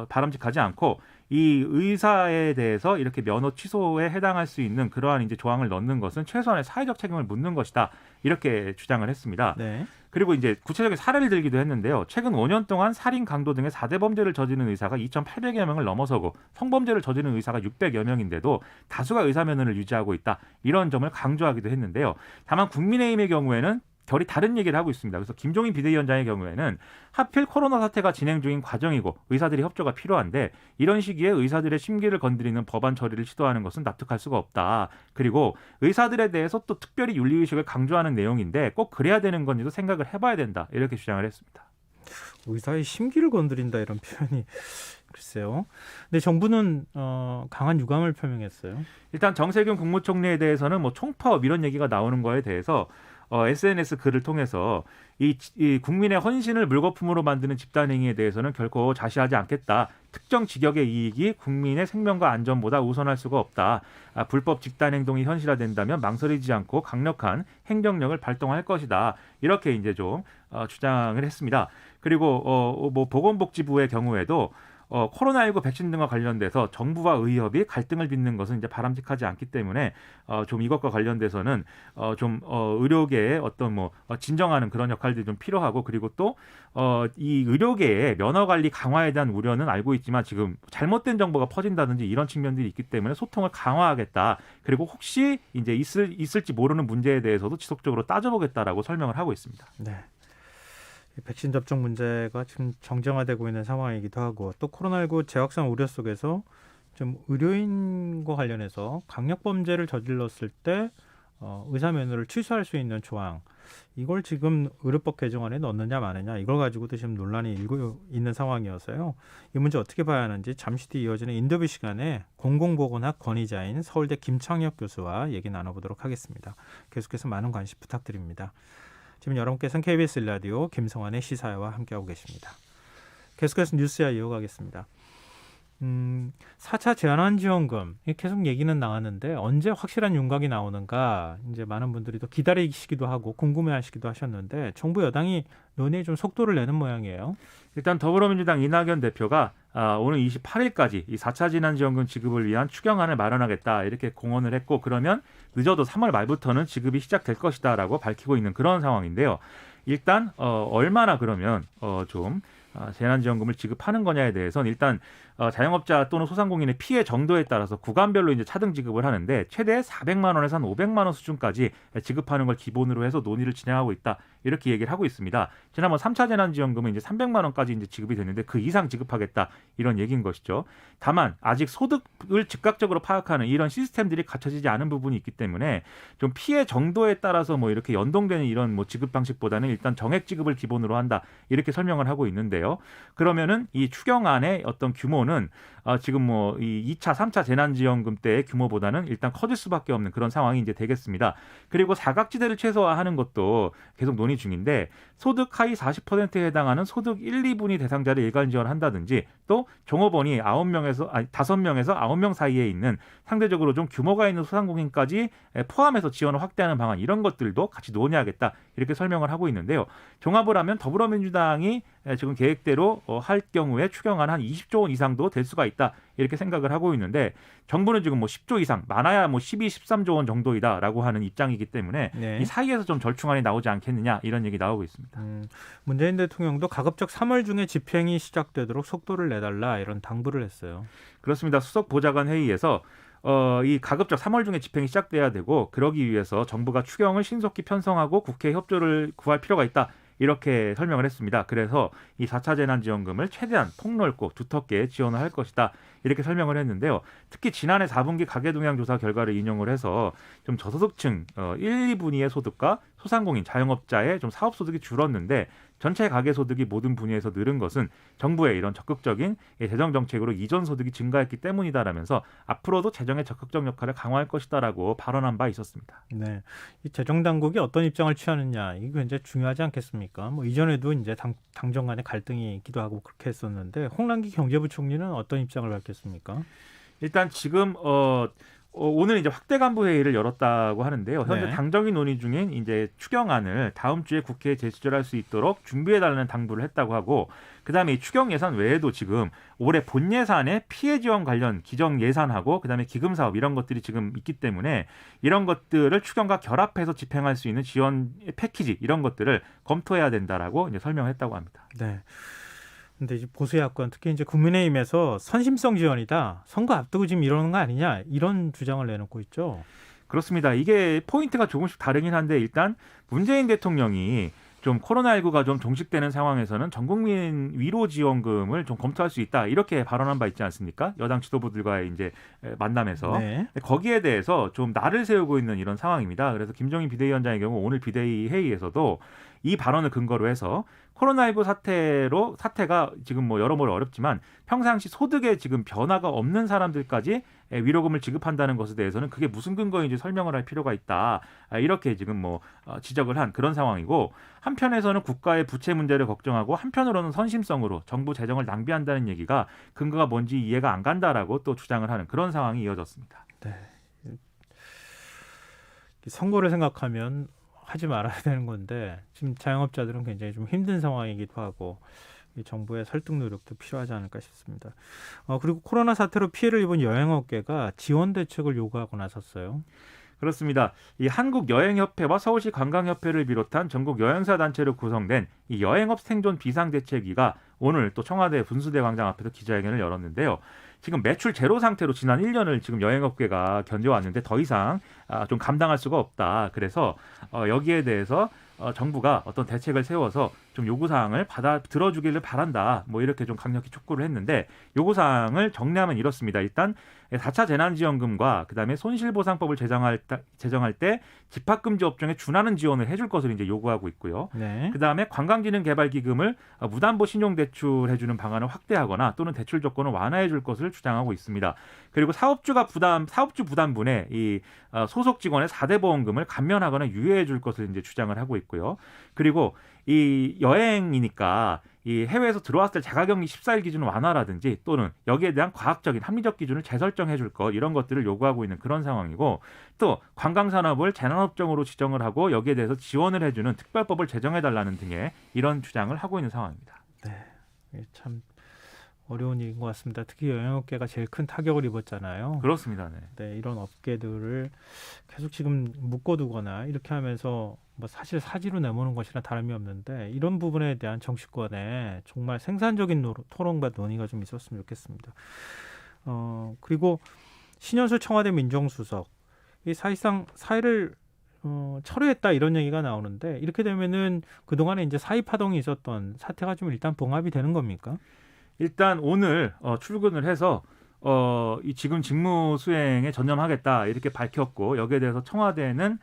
바람직하지 않고 이 의사에 대해서 이렇게 면허 취소에 해당할 수 있는 그러한 이제 조항을 넣는 것은 최소한의 사회적 책임을 묻는 것이다. 이렇게 주장을 했습니다. 네. 그리고 이제 구체적인 사례를 들기도 했는데요. 최근 5년 동안 살인, 강도 등의 4대 범죄를 저지른 의사가 2,800여 명을 넘어서고 성범죄를 저지른 의사가 600여 명인데도 다수가 의사 면허를 유지하고 있다. 이런 점을 강조하기도 했는데요. 다만 국민의힘의 경우에는 결이 다른 얘기를 하고 있습니다. 그래서 김종인 비대위원장의 경우에는 하필 코로나 사태가 진행 중인 과정이고 의사들의 협조가 필요한데 이런 시기에 의사들의 심기를 건드리는 법안 처리를 시도하는 것은 납득할 수가 없다. 그리고 의사들에 대해서 또 특별히 윤리의식을 강조하는 내용인데 꼭 그래야 되는 건지도 생각을 해봐야 된다. 이렇게 주장을 했습니다. 의사의 심기를 건드린다 이런 표현이 글쎄요. 근데 정부는 강한 유감을 표명했어요. 일단 정세균 국무총리에 대해서는 뭐 총파업 이런 얘기가 나오는 거에 대해서 SNS 글을 통해서 이 국민의 헌신을 물거품으로 만드는 집단행위에 대해서는 결코 자시하지 않겠다. 특정 직역의 이익이 국민의 생명과 안전보다 우선할 수가 없다. 불법 집단행동이 현실화된다면 망설이지 않고 강력한 행정력을 발동할 것이다. 이렇게 이제 좀 주장을 했습니다. 그리고 뭐 보건복지부의 경우에도 코로나19 백신 등과 관련돼서 정부와 의협이 갈등을 빚는 것은 이제 바람직하지 않기 때문에 좀 이것과 관련돼서는 좀 의료계의 어떤 진정하는 그런 역할들이 좀 필요하고, 그리고 또 이 의료계의 면허 관리 강화에 대한 우려는 알고 있지만 지금 잘못된 정보가 퍼진다든지 이런 측면들이 있기 때문에 소통을 강화하겠다. 그리고 혹시 이제 있을지 모르는 문제에 대해서도 지속적으로 따져보겠다라고 설명을 하고 있습니다. 네. 이 백신 접종 문제가 지금 정쟁화되고 있는 상황이기도 하고, 또 코로나19 재확산 우려 속에서 좀 의료인과 관련해서 강력 범죄를 저질렀을 때 의사 면허를 취소할 수 있는 조항, 이걸 지금 의료법 개정안에 넣느냐 마느냐, 이걸 가지고도 지금 논란이 일고 있는 상황이어서요. 이 문제 어떻게 봐야 하는지 잠시 뒤 이어지는 인터뷰 시간에 공공보건학 권위자인 서울대 김창혁 교수와 얘기 나눠보도록 하겠습니다. 계속해서 많은 관심 부탁드립니다. 지금 여러분께서는 KBS 일라디오 김성환의 시사회와 함께하고 계십니다. 계속해서 뉴스야 이어가겠습니다. 4차 재난지원금 계속 얘기는 나왔는데 언제 확실한 윤곽이 나오는가, 이제 많은 분들이 또 기다리시기도 하고 궁금해하시기도 하셨는데 정부 여당이 논의에 좀 속도를 내는 모양이에요. 일단 더불어민주당 이낙연 대표가 오늘 28일까지 이 4차 재난지원금 지급을 위한 추경안을 마련하겠다 이렇게 공언을 했고, 그러면 늦어도 3월 말부터는 지급이 시작될 것이다라고 밝히고 있는 그런 상황인데요. 일단 얼마나 그러면 좀 재난지원금을 지급하는 거냐에 대해서는 일단 자영업자 또는 소상공인의 피해 정도에 따라서 구간별로 이제 차등 지급을 하는데 최대 400만 원에서 한 500만 원 수준까지 지급하는 걸 기본으로 해서 논의를 진행하고 있다, 이렇게 얘기를 하고 있습니다. 지난번 3차 재난지원금은 이제 300만 원까지 이제 지급이 됐는데 그 이상 지급하겠다, 이런 얘기인 것이죠. 다만 아직 소득을 즉각적으로 파악하는 이런 시스템들이 갖춰지지 않은 부분이 있기 때문에 좀 피해 정도에 따라서 이렇게 연동되는 이런 지급 방식보다는 일단 정액 지급을 기본으로 한다, 이렇게 설명을 하고 있는데요. 그러면은 이 추경안의 어떤 규모는 지금 이 2차, 3차 재난지원금 때의 규모보다는 일단 커질 수밖에 없는 그런 상황이 이제 되겠습니다. 그리고 사각지대를 최소화하는 것도 계속 논의 중인데, 소득 하위 40%에 해당하는 소득 1, 2분위 대상자를 일괄 지원한다든지, 또 종업원이 5명에서 9명 사이에 있는 상대적으로 좀 규모가 있는 소상공인까지 포함해서 지원을 확대하는 방안, 이런 것들도 같이 논의하겠다, 이렇게 설명을 하고 있는데요. 종합을 하면 더불어민주당이 지금 계획대로 할 경우에 추경안 한 20조 원 이상도 될 수가 있다, 이렇게 생각을 하고 있는데, 정부는 지금 10조 이상, 많아야 12, 13조 원 정도이다라고 하는 입장이기 때문에 네. 이 사이에서 좀 절충안이 나오지 않겠느냐, 이런 얘기 나오고 있습니다. 문재인 대통령도 가급적 3월 중에 집행이 시작되도록 속도를 내달라, 이런 당부를 했어요. 그렇습니다. 수석 보좌관 회의에서 이 가급적 3월 중에 집행이 시작돼야 되고, 그러기 위해서 정부가 추경을 신속히 편성하고 국회 협조를 구할 필요가 있다, 이렇게 설명을 했습니다. 그래서 이 4차 재난지원금을 최대한 폭넓고 두텁게 지원을 할 것이다, 이렇게 설명을 했는데요. 특히 지난해 4분기 가계동향조사 결과를 인용을 해서 좀 저소득층 1, 2분위의 소득과 소상공인, 자영업자의 좀 사업소득이 줄었는데 전체 가계소득이 모든 분야에서 늘은 것은 정부의 이런 적극적인 재정정책으로 이전소득이 증가했기 때문이다라면서 앞으로도 재정의 적극적 역할을 강화할 것이다라고 발언한 바 있었습니다. 네, 이 재정당국이 어떤 입장을 취하느냐, 이게 굉장히 중요하지 않겠습니까? 이전에도 이제 당정 간의 갈등이 있기도 하고 그렇게 했었는데, 홍남기 경제부총리는 어떤 입장을 밝혔습니까? 일단 지금 오늘 이제 확대 간부 회의를 열었다고 하는데요. 현재 네. 당정이 논의 중인 이제 추경안을 다음 주에 국회에 제출할 수 있도록 준비해달라는 당부를 했다고 하고, 그다음에 이 추경 예산 외에도 지금 올해 본 예산에 피해 지원 관련 기정 예산하고 그다음에 기금 사업, 이런 것들이 지금 있기 때문에 이런 것들을 추경과 결합해서 집행할 수 있는 지원 패키지, 이런 것들을 검토해야 된다라고 이제 설명했다고 합니다. 네. 근데 이제 보수 야권, 특히 이제 국민의힘에서 선심성 지원이다, 선거 앞두고 지금 이러는 거 아니냐, 이런 주장을 내놓고 있죠. 그렇습니다. 이게 포인트가 조금씩 다르긴 한데, 일단 문재인 대통령이 좀 코로나19가 좀 종식되는 상황에서는 전국민 위로 지원금을 좀 검토할 수 있다, 이렇게 발언한 바 있지 않습니까? 여당 지도부들과의 이제 만남에서. 네. 거기에 대해서 좀 날을 세우고 있는 이런 상황입니다. 그래서 김종인 비대위원장의 경우 오늘 비대위 회의에서도 이 발언을 근거로 해서 코로나19 사태가 지금 여러모로 어렵지만 평상시 소득에 지금 변화가 없는 사람들까지 위로금을 지급한다는 것에 대해서는 그게 무슨 근거인지 설명을 할 필요가 있다, 이렇게 지금 지적을 한 그런 상황이고, 한편에서는 국가의 부채 문제를 걱정하고 한편으로는 선심성으로 정부 재정을 낭비한다는 얘기가 근거가 뭔지 이해가 안 간다라고 또 주장을 하는 그런 상황이 이어졌습니다. 네. 선거를 생각하면 하지 말아야 되는 건데, 지금 자영업자들은 굉장히 좀 힘든 상황이기도 하고, 이 정부의 설득 노력도 필요하지 않을까 싶습니다. 그리고 코로나 사태로 피해를 입은 여행업계가 지원 대책을 요구하고 나섰어요. 그렇습니다. 이 한국여행협회와 서울시 관광협회를 비롯한 전국 여행사 단체로 구성된 이 여행업 생존 비상대책위가 오늘 또 청와대 분수대 광장 앞에서 기자회견을 열었는데요. 지금 매출 제로 상태로 지난 1년을 지금 여행업계가 견뎌왔는데 더 이상 좀 감당할 수가 없다. 그래서 여기에 대해서 정부가 어떤 대책을 세워서 좀 요구사항을 받아 들어주기를 바란다. 뭐 이렇게 좀 강력히 촉구를 했는데 요구사항을 정리하면 이렇습니다. 일단 4차 재난지원금과 그다음에 손실보상법을 제정할 때 집합금지 업종에 준하는 지원을 해줄 것을 이제 요구하고 있고요. 네. 그다음에 관광진흥개발기금을 무담보 신용대출 해주는 방안을 확대하거나 또는 대출 조건을 완화해줄 것을 주장하고 있습니다. 그리고 사업주 부담분에 이 소속 직원의 4대 보험금을 감면하거나 유예해줄 것을 이제 주장을 하고 있고요. 그리고 이 여행이니까 이 해외에서 들어왔을 때 자가격리 14일 기준 완화라든지 또는 여기에 대한 과학적인 합리적 기준을 재설정해 줄 것 이런 것들을 요구하고 있는 그런 상황이고 또 관광산업을 재난업종으로 지정을 하고 여기에 대해서 지원을 해주는 특별법을 제정해 달라는 등의 이런 주장을 하고 있는 상황입니다. 네, 참 어려운 일인 것 같습니다. 특히 여행업계가 제일 큰 타격을 입었잖아요. 그렇습니다. 네. 네, 이런 업계들을 계속 지금 묶어두거나 이렇게 하면서 뭐 사실 사지로 내모는 것이나 다름이 없는데 이런 부분에 대한 정치권에 정말 생산적인 토론과 논의가 좀 있었으면 좋겠습니다. 그리고 신현수 청와대 민정수석 이 사실상 사의를 철회했다 이런 얘기가 나오는데 이렇게 되면은 그동안에 이제 사의 파동이 있었던 사태가 좀 일단 봉합이 되는 겁니까? 일단 오늘 출근을 해서 이 지금 직무 수행에 전념하겠다 이렇게 밝혔고 여기에 대해서 청와대는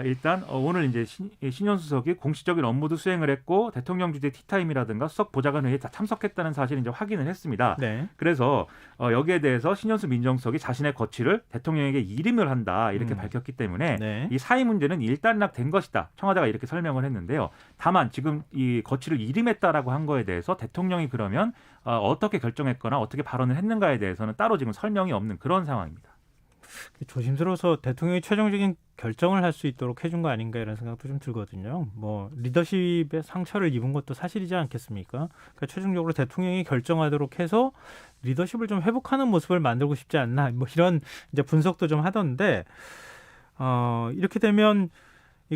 일단 오늘 이제 신현수 수석이 공식적인 업무도 수행을 했고 대통령 주재 티타임이라든가 수석 보좌관 회의에 다 참석했다는 사실을 이제 확인을 했습니다. 네. 그래서 여기에 대해서 신현수 민정수석이 자신의 거취를 대통령에게 일임을 한다 이렇게 밝혔기 때문에 네. 이 사의 문제는 일단락된 것이다. 청와대가 이렇게 설명을 했는데요. 다만 지금 이 거취를 일임했다라고 한 거에 대해서 대통령이 그러면 어떻게 결정했거나 어떻게 발언을 했는가에 대해서는 따로 지금 설명이 없는 그런 상황입니다. 조심스러워서 대통령이 최종적인 결정을 할 수 있도록 해준 거 아닌가 이런 생각도 좀 들거든요. 뭐 리더십의 상처를 입은 것도 사실이지 않겠습니까? 그러니까 최종적으로 대통령이 결정하도록 해서 리더십을 좀 회복하는 모습을 만들고 싶지 않나 뭐 이런 이제 분석도 좀 하던데 이렇게 되면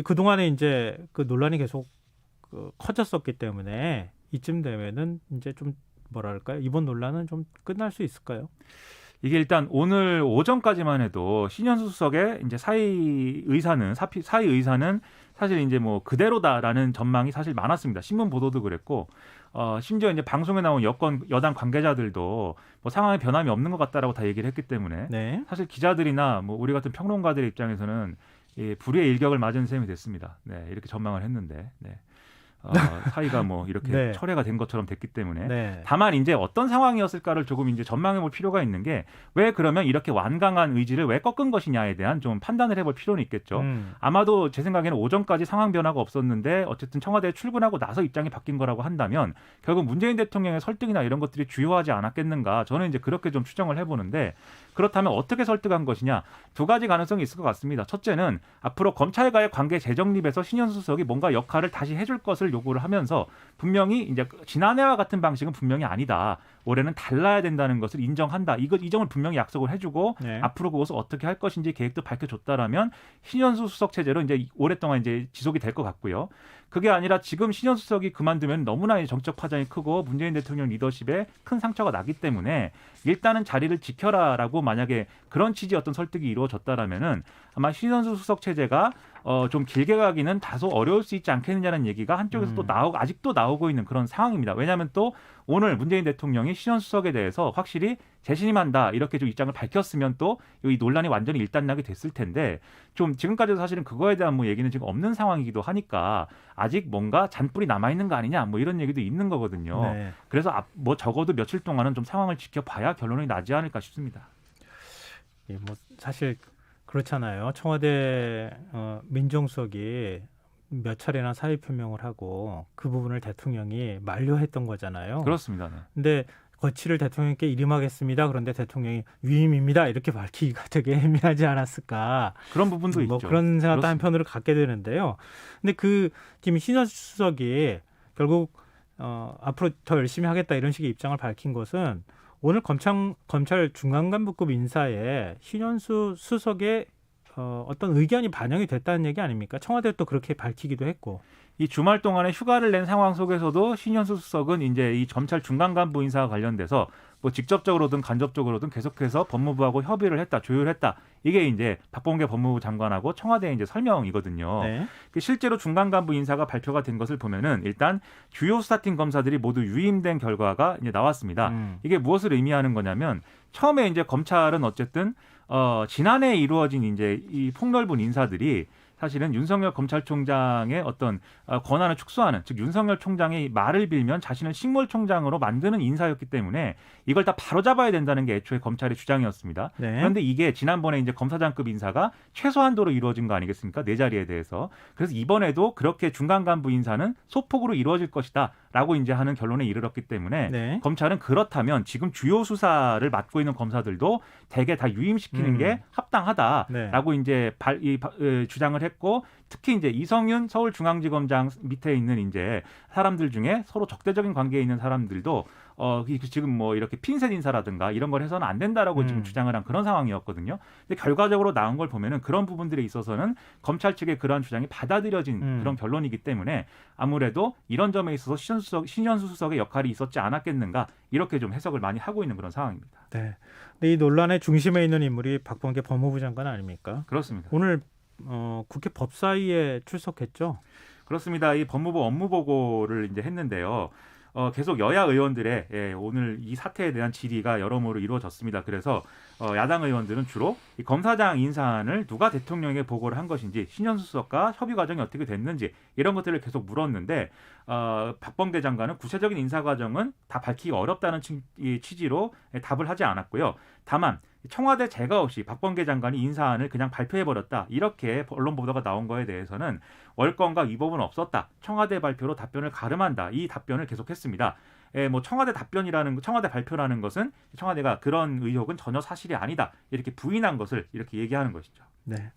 그 동안에 이제 그 논란이 계속 커졌었기 때문에 이쯤 되면은 이제 좀 뭐랄까요? 이번 논란은 좀 끝날 수 있을까요? 이게 일단 오늘 오전까지만 해도 신현수 수석의 이제 사의 의사는 사실 이제 뭐 그대로다라는 전망이 사실 많았습니다. 신문 보도도 그랬고 심지어 이제 방송에 나온 여당 관계자들도 뭐 상황에 변함이 없는 것 같다라고 다 얘기를 했기 때문에 네. 사실 기자들이나 뭐 우리 같은 평론가들의 입장에서는 불의의 일격을 맞은 셈이 됐습니다. 네, 이렇게 전망을 했는데. 네. 사이가 뭐 이렇게 네. 철회가 된 것처럼 됐기 때문에 네. 다만 이제 어떤 상황이었을까를 조금 이제 전망해 볼 필요가 있는 게 왜 그러면 이렇게 완강한 의지를 왜 꺾은 것이냐에 대한 좀 판단을 해볼 필요는 있겠죠. 아마도 제 생각에는 오전까지 상황 변화가 없었는데 어쨌든 청와대에 출근하고 나서 입장이 바뀐 거라고 한다면 결국 문재인 대통령의 설득이나 이런 것들이 주요하지 않았겠는가 저는 이제 그렇게 좀 추정을 해보는데 그렇다면 어떻게 설득한 것이냐 두 가지 가능성이 있을 것 같습니다. 첫째는 앞으로 검찰과의 관계 재정립에서 신현수 수석이 뭔가 역할을 다시 해줄 것을 요구를 하면서 분명히 이제 지난해와 같은 방식은 분명히 아니다. 올해는 달라야 된다는 것을 인정한다. 이 점을 분명히 약속을 해주고 네. 앞으로 그것을 어떻게 할 것인지 계획도 밝혀줬다라면 신현수 수석 체제로 이제 오랫동안 이제 지속이 될 것 같고요. 그게 아니라 지금 신현수 수석이 그만두면 너무나 정적 파장이 크고 문재인 대통령 리더십에 큰 상처가 나기 때문에 일단은 자리를 지켜라라고 만약에 그런 취지의 어떤 설득이 이루어졌다라면은 아마 신현수 수석 체제가 좀 길게 가기는 다소 어려울 수 있지 않겠느냐는 얘기가 한쪽에서 또 아직도 나오고 있는 그런 상황입니다. 왜냐하면 또 오늘 문재인 대통령이 신현수 수석에 대해서 확실히 재신임한다 이렇게 좀 입장을 밝혔으면 또 이 논란이 완전히 일단락이 됐을 텐데 좀 지금까지도 사실은 그거에 대한 뭐 얘기는 지금 없는 상황이기도 하니까 아직 뭔가 잔불이 남아 있는 거 아니냐 뭐 이런 얘기도 있는 거거든요. 네. 그래서 뭐 적어도 며칠 동안은 좀 상황을 지켜봐야 결론이 나지 않을까 싶습니다. 뭐 사실 그렇잖아요. 청와대 민정수석이 몇 차례나 사의 표명을 하고 그 부분을 대통령이 만료했던 거잖아요. 그렇습니다. 네. 근데 거취를 대통령께 일임하겠습니다. 그런데 대통령이 위임입니다. 이렇게 밝히기가 되게 애매하지 않았을까. 그런 부분도 뭐 있죠. 그런 생각도 그렇습니다. 한편으로 갖게 되는데요. 근데 지금 신현수 수석이 결국 앞으로 더 열심히 하겠다 이런 식의 입장을 밝힌 것은 오늘 검찰 중간간부급 인사에 신현수 수석의 어떤 의견이 반영이 됐다는 얘기 아닙니까? 청와대도 또 그렇게 밝히기도 했고. 이 주말 동안에 휴가를 낸 상황 속에서도 신현수 수석은 이제 이 검찰 중간간부 인사와 관련돼서 뭐 직접적으로든 간접적으로든 계속해서 법무부하고 협의를 했다, 조율했다. 이게 이제 박범계 법무부 장관하고 청와대의 이제 설명이거든요. 네. 실제로 중간간부 인사가 발표가 된 것을 보면은 일단 주요 수사팀 검사들이 모두 유임된 결과가 이제 나왔습니다. 이게 무엇을 의미하는 거냐면 처음에 이제 검찰은 어쨌든 지난해 이루어진 이제 이 폭넓은 인사들이 사실은 윤석열 검찰총장의 어떤 권한을 축소하는, 즉 윤석열 총장의 말을 빌면 자신을 식물총장으로 만드는 인사였기 때문에 이걸 다 바로잡아야 된다는 게 애초에 검찰의 주장이었습니다. 네. 그런데 이게 지난번에 이제 검사장급 인사가 최소한도로 이루어진 거 아니겠습니까? 네 자리에 대해서. 그래서 이번에도 그렇게 중간 간부 인사는 소폭으로 이루어질 것이다라고 이제 하는 결론에 이르렀기 때문에 네. 검찰은 그렇다면 지금 주요 수사를 맡고 있는 검사들도 대개 다 유임시키는 게 합당하다라고 네. 이제 주장을 했고, 특히 이제 이성윤 서울중앙지검장 밑에 있는 이제 사람들 중에 서로 적대적인 관계에 있는 사람들도 지금 뭐 이렇게 핀셋 인사라든가 이런 걸 해서는 안 된다라고 지금 주장을 한 그런 상황이었거든요. 근데 결과적으로 나온 걸 보면은 그런 부분들에 있어서는 검찰 측의 그러한 주장이 받아들여진 그런 결론이기 때문에 아무래도 이런 점에 있어서 신현수 수석의 역할이 있었지 않았겠는가, 이렇게 좀 해석을 많이 하고 있는 그런 상황입니다. 네. 근데 이 논란의 중심에 있는 인물이 박범계 법무부 장관 아닙니까? 그렇습니다. 오늘 국회 법사위에 출석했죠. 그렇습니다. 이 법무부 업무 보고를 이제 했는데요. 계속 여야 의원들의 오늘 이 사태에 대한 질의가 여러모로 이루어졌습니다. 그래서 야당 의원들은 주로 이 검사장 인사안을 누가 대통령에게 보고를 한 것인지, 신현수 수석과 협의 과정이 어떻게 됐는지 이런 것들을 계속 물었는데 박범계 장관은 구체적인 인사 과정은 다 밝히기 어렵다는 취지로 답을 하지 않았고요. 다만 청와대 제가 없이 박범계 장관이 인사안을 그냥 발표해버렸다, 이렇게 언론 보도가 나온 거에 대해서는 월권과 위법은 없었다, 청와대 발표로 답변을 가름한다, 이 답변을 계속했습니다. 뭐 청와대 발표라는 것은 청와대가 그런 의혹은 전혀 사실이 아니다, 이렇게 부인한 것을 이렇게 얘기하는 것이죠. 네.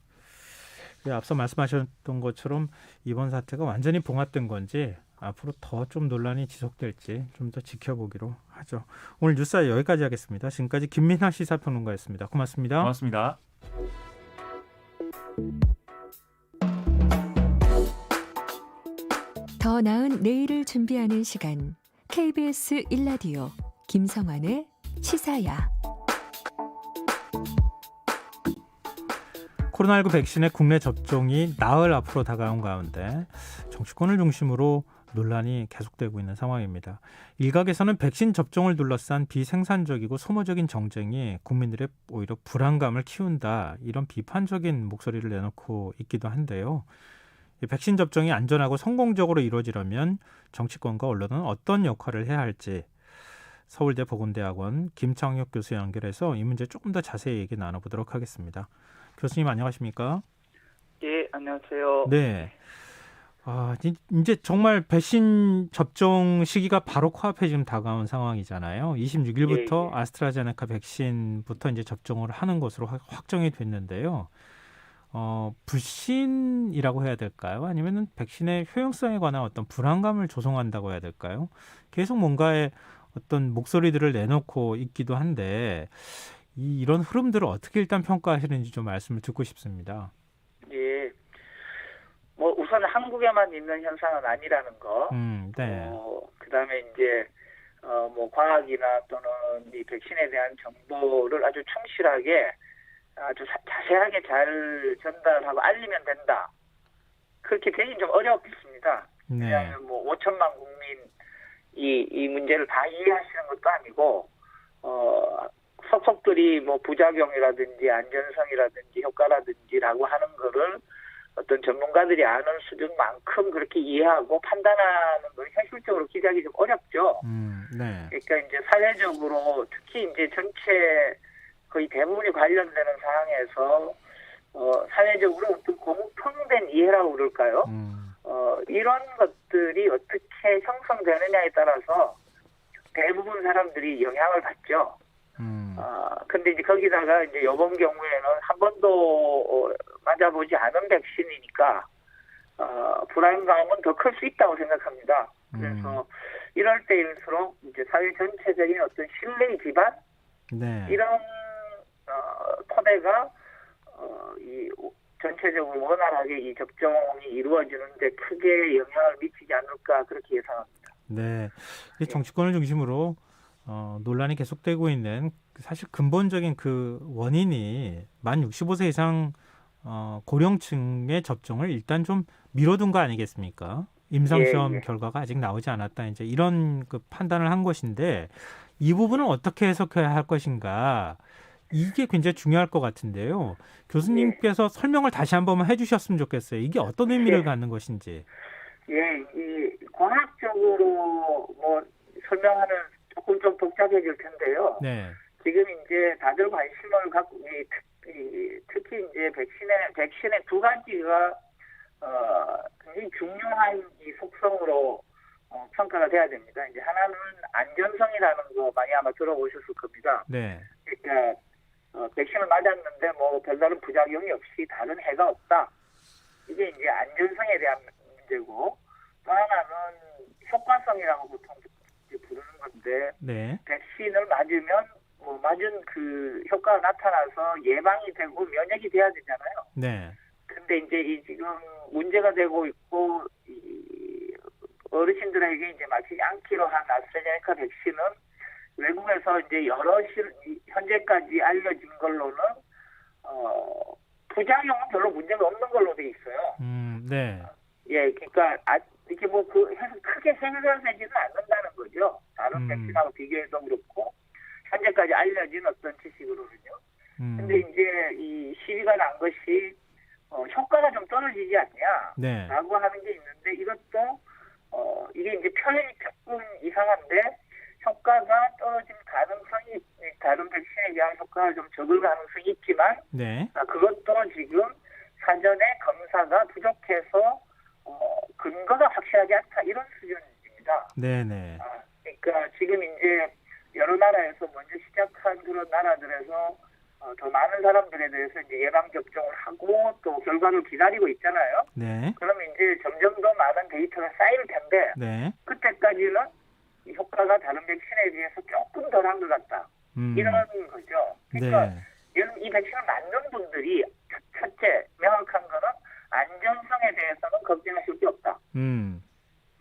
앞서 말씀하셨던 것처럼 이번 사태가 완전히 봉합된 건지 앞으로 더 좀 논란이 지속될지 좀 더 지켜보기로 하죠. 오늘 뉴스에 여기까지 하겠습니다. 지금까지 김민하 시사평론가였습니다. 고맙습니다. 고맙습니다. 더 나은 내일을 준비하는 시간. KBS 1라디오 김성환의 시사야. 코로나19 백신의 국내 접종이 나흘 앞으로 다가온 가운데 정치권을 중심으로 논란이 계속되고 있는 상황입니다. 일각에서는 백신 접종을 둘러싼 비생산적이고 소모적인 정쟁이 국민들의 오히려 불안감을 키운다, 이런 비판적인 목소리를 내놓고 있기도 한데요. 이 백신 접종이 안전하고 성공적으로 이루어지려면 정치권과 언론은 어떤 역할을 해야 할지 서울대 보건대학원 김창혁 교수 연결해서 이 문제 조금 더 자세히 얘기 나눠보도록 하겠습니다. 교수님 안녕하십니까? 예, 안녕하세요. 네. 이제 정말 백신 접종 시기가 바로 코앞에 지금 다가온 상황이잖아요. 26일부터 예. 아스트라제네카 백신부터 이제 접종을 하는 것으로 확정이 됐는데요. 불신이라고 해야 될까요? 아니면은 백신의 효용성에 관한 어떤 불안감을 조성한다고 해야 될까요? 계속 뭔가의 어떤 목소리들을 내놓고 있기도 한데 이런 흐름들을 어떻게 일단 평가하시는지 좀 말씀을 듣고 싶습니다. 예. 뭐 우선 한국에만 있는 현상은 아니라는 거. 네. 그다음에 이제 뭐 과학이나 또는 이 백신에 대한 정보를 아주 충실하게 아주 자세하게 잘 전달하고 알리면 된다. 그렇게 되긴 좀 어렵습니다. 네. 왜냐하면 뭐 5천만 국민이 이 문제를 다 이해하시는 것도 아니고 속속들이 뭐 부작용이라든지 안전성이라든지 효과라든지라고 하는 거를 어떤 전문가들이 아는 수준만큼 그렇게 이해하고 판단하는 건 현실적으로 기대하기 좀 어렵죠. 네. 그러니까 이제 사회적으로 특히 이제 전체 거의 대부분이 관련되는 상황에서 사회적으로 어떤 공통된 이해라고 그럴까요? 이런 것들이 어떻게 형성되느냐에 따라서 대부분 사람들이 영향을 받죠. 근데 이제 거기다가 이제 이번 경우에는 한 번도 맞아보지 않은 백신이니까 불안감은 더 클 수 있다고 생각합니다. 그래서 이럴 때일수록 이제 사회 전체적인 어떤 신뢰 기반 네. 이런 토대가 이 전체적으로 원활하게 이 접종이 이루어지는데 크게 영향을 미치지 않을까 그렇게 예상합니다. 네. 이 정치권을 중심으로 논란이 계속되고 있는 사실 근본적인 그 원인이 만 65세 이상 고령층의 접종을 일단 좀 미뤄둔 거 아니겠습니까? 임상시험 예, 예. 결과가 아직 나오지 않았다. 이제 이런 그 판단을 한 것인데 이 부분은 어떻게 해석해야 할 것인가? 이게 굉장히 중요할 것 같은데요. 교수님께서 설명을 다시 한번 해주셨으면 좋겠어요. 이게 어떤 의미를 예. 갖는 것인지. 이 과학적으로 뭐 설명하면 조금 좀 복잡해질 텐데요. 네. 지금 이제 다들 관심을 갖고 특히 이제 백신의 두 가지가 굉장히 중요한 이 속성으로 평가가 돼야 됩니다. 이제 하나는 안전성이라는 거 많이 아마 들어보셨을 겁니다. 네. 그러니까 백신을 맞았는데 뭐 별다른 부작용이 없이 다른 해가 없다. 이게 이제 안전성에 대한 문제고 또 하나는 효과성이라고 보통 이제 부르는 건데 네. 백신을 맞으면 뭐 맞은 그 효과가 나타나서 예방이 되고 면역이 돼야 되잖아요. 네. 근데 이제 이 지금 문제가 되고 있고 이 어르신들에게 이제 맞히지 않기로 한 아스트라제네카 백신은 외국에서 이제 현재까지 알려진 걸로는 부작용은 별로 문제가 없는 걸로 돼 있어요. 네. 예, 그러니까 이렇게 뭐 크게 생각하지는 않는다는 거죠. 다른 백신하고 비교해도 그렇고 현재까지 알려진 어떤 지식으로는요. 근데 이제 이 시비가 난 것이 효과가 좀 떨어지지 않냐, 네. 라고 하는 게 있는데 이것도 이게 이제 표현이 조금 이상한데 효과가 떨어질 가능성이 다른 백신에 비한 효과가 좀 적을 가능성이 있지만 네. 그것도 지금 사전에 검사가 부족해서 근거가 확실하지 않다 이런 수준입니다. 네네. 그러니까 지금 이제 여러 나라에서 먼저 시작한 그런 나라들에서 더 많은 사람들에 대해서 이제 예방 접종을 하고 또 결과를 기다리고 있잖아요. 네. 그러면 이제 점점 더 많은 데이터가 쌓일 텐데 네. 그때까지는 이 효과가 다른 백신에 비해서 조금 덜한 것 같다. 이런 거죠. 그러니까 네. 이 백신을 맞는 분들이 첫째 명확한 거는 안전성에 대해서는 걱정하실 게 없다.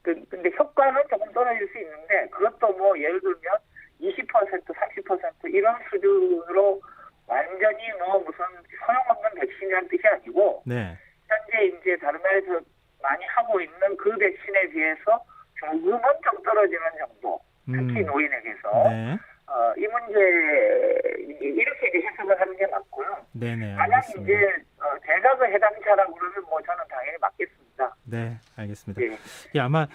근데 효과는 조금 떨어질 수 있는데 그것도 뭐 예를 들면 20%, 30% 이런 수준으로 완전히 뭐 무슨 소용없는 백신이라는 뜻이 아니고 네. 현재 이제 다른 나라에서 많이 하고 있는 그 백신에 비해서 조금은 좀 떨어지는 정도. 특히 노인에게서 네. 이 문제 이렇게 이제 해석을 하는 게 맞고요. 네네. 만약 알겠습니다. 이제 제가 그 해당자라고 그러면 뭐 저는 당연히 맞겠습니다. 네, 알겠습니다. 예. 예, 아마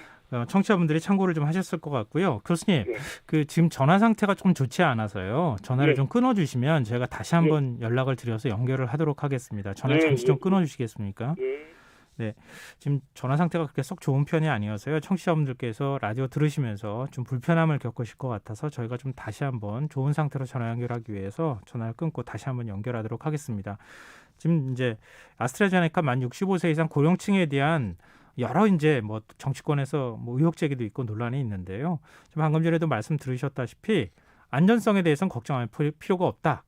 청취자분들이 참고를 좀 하셨을 것 같고요. 교수님, 예. 그 지금 전화 상태가 좀 좋지 않아서요. 전화를 예. 좀 끊어주시면 제가 다시 한번 연락을 드려서 연결을 하도록 하겠습니다. 전화 잠시 좀 끊어주시겠습니까? 예. 지금 전화 상태가 그렇게 썩 좋은 편이 아니어서요. 청취자분들께서 라디오 들으시면서 좀 불편함을 겪으실 것 같아서 저희가 좀 다시 한번 좋은 상태로 전화 연결하기 위해서 전화를 끊고 다시 한번 연결하도록 하겠습니다. 지금 이제 아스트라제네카 만 65세 이상 고령층에 대한 여러 이제 뭐 정치권에서 뭐 의혹 제기도 있고 논란이 있는데요. 지금 방금 전에도 말씀 들으셨다시피 안전성에 대해서는 걱정할 필요가 없다.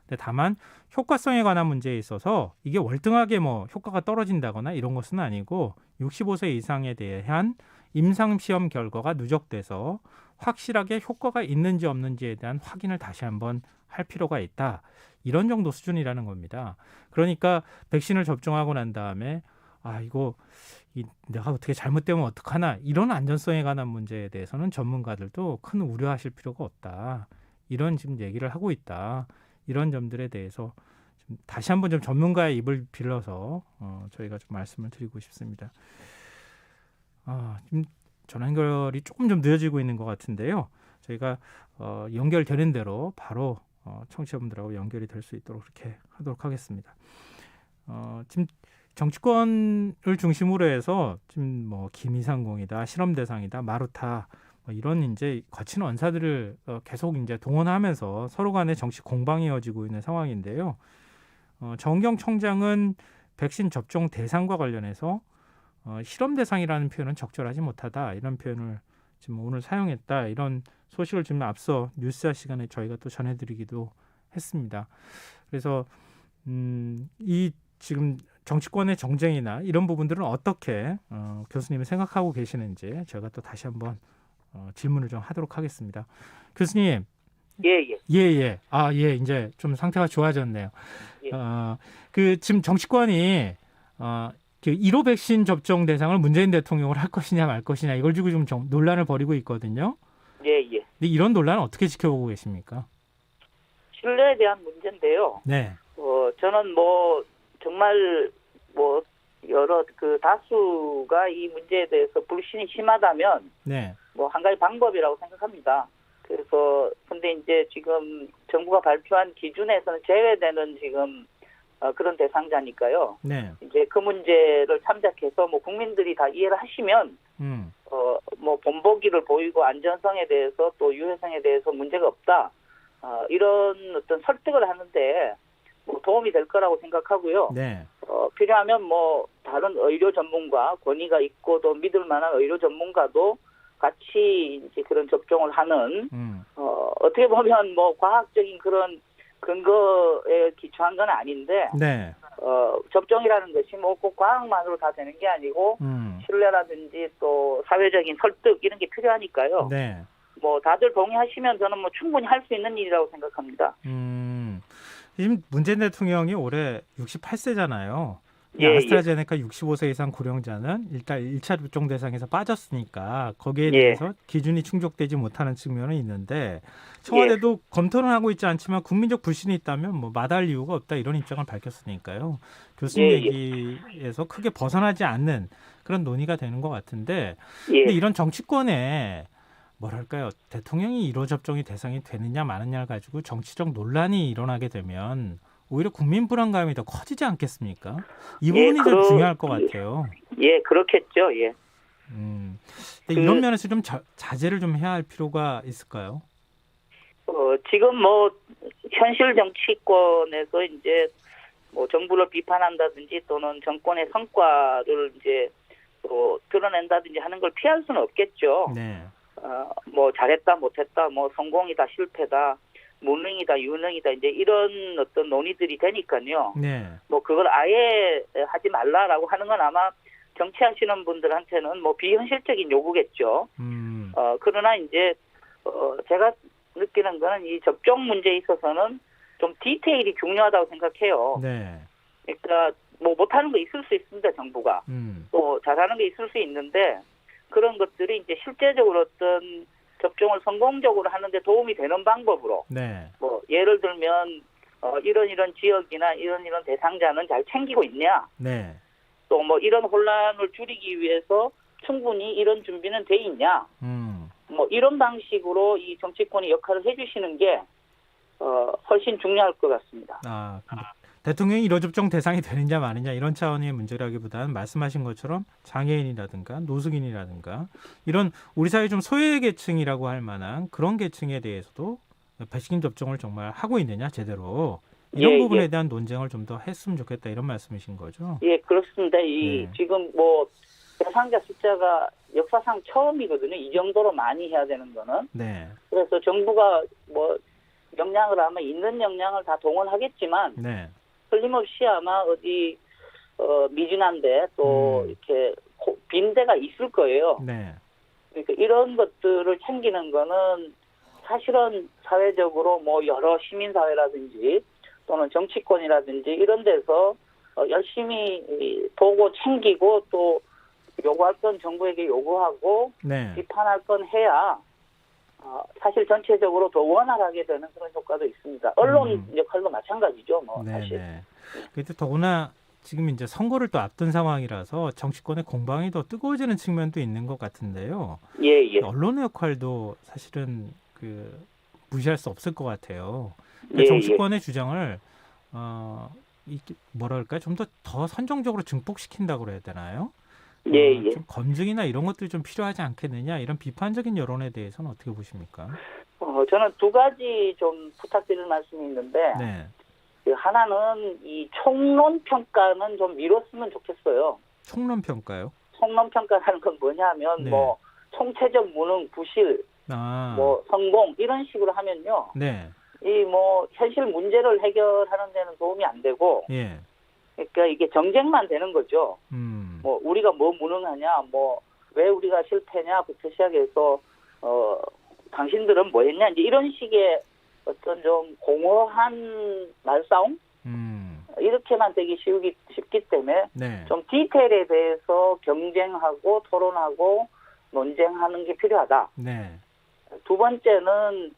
근데 다만 효과성에 관한 문제에 있어서 이게 월등하게 뭐 효과가 떨어진다거나 이런 것은 아니고 65세 이상에 대한 임상시험 결과가 누적돼서 확실하게 효과가 있는지 없는지에 대한 확인을 다시 한번 할 필요가 있다. 이런 정도 수준이라는 겁니다. 그러니까 백신을 접종하고 난 다음에 이거 내가 어떻게 잘못되면 어떡하나 이런 안전성에 관한 문제에 대해서는 전문가들도 큰 우려하실 필요가 없다. 이런 지금 얘기를 하고 있다. 이런 점들에 대해서 좀 다시 한번 좀 전문가의 입을 빌려서 저희가 좀 말씀을 드리고 싶습니다. 지금 전화 연결이 조금 좀 늦어지고 있는 것 같은데요. 저희가 연결되는 대로 바로 청취자분들하고 연결이 될 수 있도록 그렇게 하도록 하겠습니다. 지금 정치권을 중심으로 해서 지금 뭐 김이상공이다, 실험 대상이다, 마루타 뭐 이런 이제 거친 언사들을 계속 이제 동원하면서 서로 간의 정치 공방이 이어지고 있는 상황인데요. 정경 청장은 백신 접종 대상과 관련해서 실험 대상이라는 표현은 적절하지 못하다 이런 표현을 지금 오늘 사용했다 이런 소식을 지금 앞서 뉴스화 시간에 저희가 또 전해드리기도 했습니다. 그래서 이 지금 정치권의 정쟁이나 이런 부분들은 어떻게 교수님이 생각하고 계시는지 제가 또 다시 한번 질문을 좀 하도록 하겠습니다. 교수님. 예. 예. 예, 이제 좀 상태가 좋아졌네요. 예. 그 지금 정치권이 그 1호 백신 접종 대상을 문재인 대통령을 할 것이냐 말 것이냐 이걸 두고 좀 논란을 벌이고 있거든요. 예. 근데 이런 논란은 어떻게 지켜보고 계십니까? 신뢰에 대한 문제인데요. 네. 저는 정말 여러 그 다수가 이 문제에 대해서 불신이 심하다면 네. 한 가지 방법이라고 생각합니다. 그래서 근데 이제 지금 정부가 발표한 기준에서는 제외되는 지금 그런 대상자니까요. 네. 이제 그 문제를 참작해서 국민들이 다 이해를 하시면 본보기를 보이고 안전성에 대해서 또 유해성에 대해서 문제가 없다. 이런 어떤 설득을 하는데 도움이 될 거라고 생각하고요. 네. 필요하면 다른 의료 전문가, 권위가 있고 또 믿을 만한 의료 전문가도 같이 이제 그런 접종을 하는 어떻게 보면 과학적인 그런 근거에 기초한 건 아닌데 네. 접종이라는 것이 꼭 과학만으로 다 되는 게 아니고 신뢰라든지 또 사회적인 설득 이런 게 필요하니까요. 네. 다들 동의하시면 저는 충분히 할 수 있는 일이라고 생각합니다. 지금 문재인 대통령이 올해 68세잖아요. 예, 아스트라제네카 65세 이상 고령자는 일단 1차 접종 대상에서 빠졌으니까 거기에 대해서 기준이 충족되지 못하는 측면은 있는데 청와대도 검토는 하고 있지 않지만 국민적 불신이 있다면 마다할 이유가 없다 이런 입장을 밝혔으니까요. 교수님 얘기에서 크게 벗어나지 않는 그런 논의가 되는 것 같은데 근데 이런 정치권에 뭐랄까요, 대통령이 1호 접종이 대상이 되느냐 마느냐를 가지고 정치적 논란이 일어나게 되면 오히려 국민 불안감이 더 커지지 않겠습니까? 이 부분이 좀 중요할 것 같아요. 예, 그렇겠죠. 예. 근데 이런 면에서 좀 자제를 좀 해야 할 필요가 있을까요? 지금 현실 정치권에서 이제 정부를 비판한다든지 또는 정권의 성과를 이제 드러낸다든지 하는 걸 피할 수는 없겠죠. 네. 잘했다 못했다 성공이다 실패다 무능이다 유능이다 이제 이런 어떤 논의들이 되니까요. 네. 그걸 아예 하지 말라라고 하는 건 아마 정치하시는 분들한테는 비현실적인 요구겠죠. 그러나 이제 제가 느끼는 거는 이 접종 문제에 있어서는 좀 디테일이 중요하다고 생각해요. 네. 그러니까 못하는 거 있을 수 있습니다. 정부가 또 잘하는 게 있을 수 있는데 그런 것들이 이제 실제적으로 어떤 접종을 성공적으로 하는데 도움이 되는 방법으로 네. 예를 들면 이런 지역이나 이런 대상자는 잘 챙기고 있냐 네. 또 이런 혼란을 줄이기 위해서 충분히 이런 준비는 돼 있냐 이런 방식으로 이 정치권이 역할을 해주시는 게 훨씬 중요할 것 같습니다. 대통령이 1호 접종 대상이 되느냐 마느냐 이런 차원의 문제라기보다는 말씀하신 것처럼 장애인이라든가 노숙인이라든가 이런 우리 사회 좀 소외계층이라고 할 만한 그런 계층에 대해서도 백신 접종을 정말 하고 있느냐 제대로 이런 부분에 대한 논쟁을 좀 더 했으면 좋겠다 이런 말씀이신 거죠? 예, 그렇습니다. 지금 대상자 숫자가 역사상 처음이거든요. 이 정도로 많이 해야 되는 거는. 네. 그래서 정부가 역량을 아마 있는 역량을 다 동원하겠지만 네. 틀림없이 아마 어디 미진한데 또 이렇게 빈대가 있을 거예요. 네. 그러니까 이런 것들을 챙기는 거는 사실은 사회적으로 여러 시민사회라든지 또는 정치권이라든지 이런 데서 열심히 보고 챙기고 또 요구할 건 정부에게 요구하고 비판할 건 해야 사실 전체적으로 더 원활하게 되는 그런 효과도 있습니다. 언론 역할도 마찬가지죠. 사실. 네. 그래도 더구나 지금 이제 선거를 또 앞둔 상황이라서 정치권의 공방이 더 뜨거워지는 측면도 있는 것 같은데요. 예. 언론의 역할도 사실은 무시할 수 없을 것 같아요. 그러니까 정치권의 주장을 좀 더 선정적으로 증폭시킨다고 그래야 되나요? 좀 검증이나 이런 것들이 좀 필요하지 않겠느냐 이런 비판적인 여론에 대해서는 어떻게 보십니까? 저는 두 가지 좀 부탁드릴 말씀이 있는데 하나는 이 총론 평가는 좀 미뤘으면 좋겠어요. 총론 평가요? 총론 평가라는 건 뭐냐면 총체적 무능, 부실, 뭐 성공 이런 식으로 하면요. 네. 이 뭐 현실 문제를 해결하는 데는 도움이 안 되고, 예. 그러니까 이게 정쟁만 되는 거죠. 뭐 우리가 뭐 무능하냐, 뭐 왜 우리가 실패냐부터 시작해서 당신들은 뭐 했냐, 이제 이런 식의 어떤 좀 공허한 말싸움 이렇게만 되기 쉽기 때문에 네. 좀 디테일에 대해서 경쟁하고 토론하고 논쟁하는 게 필요하다. 네. 두 번째는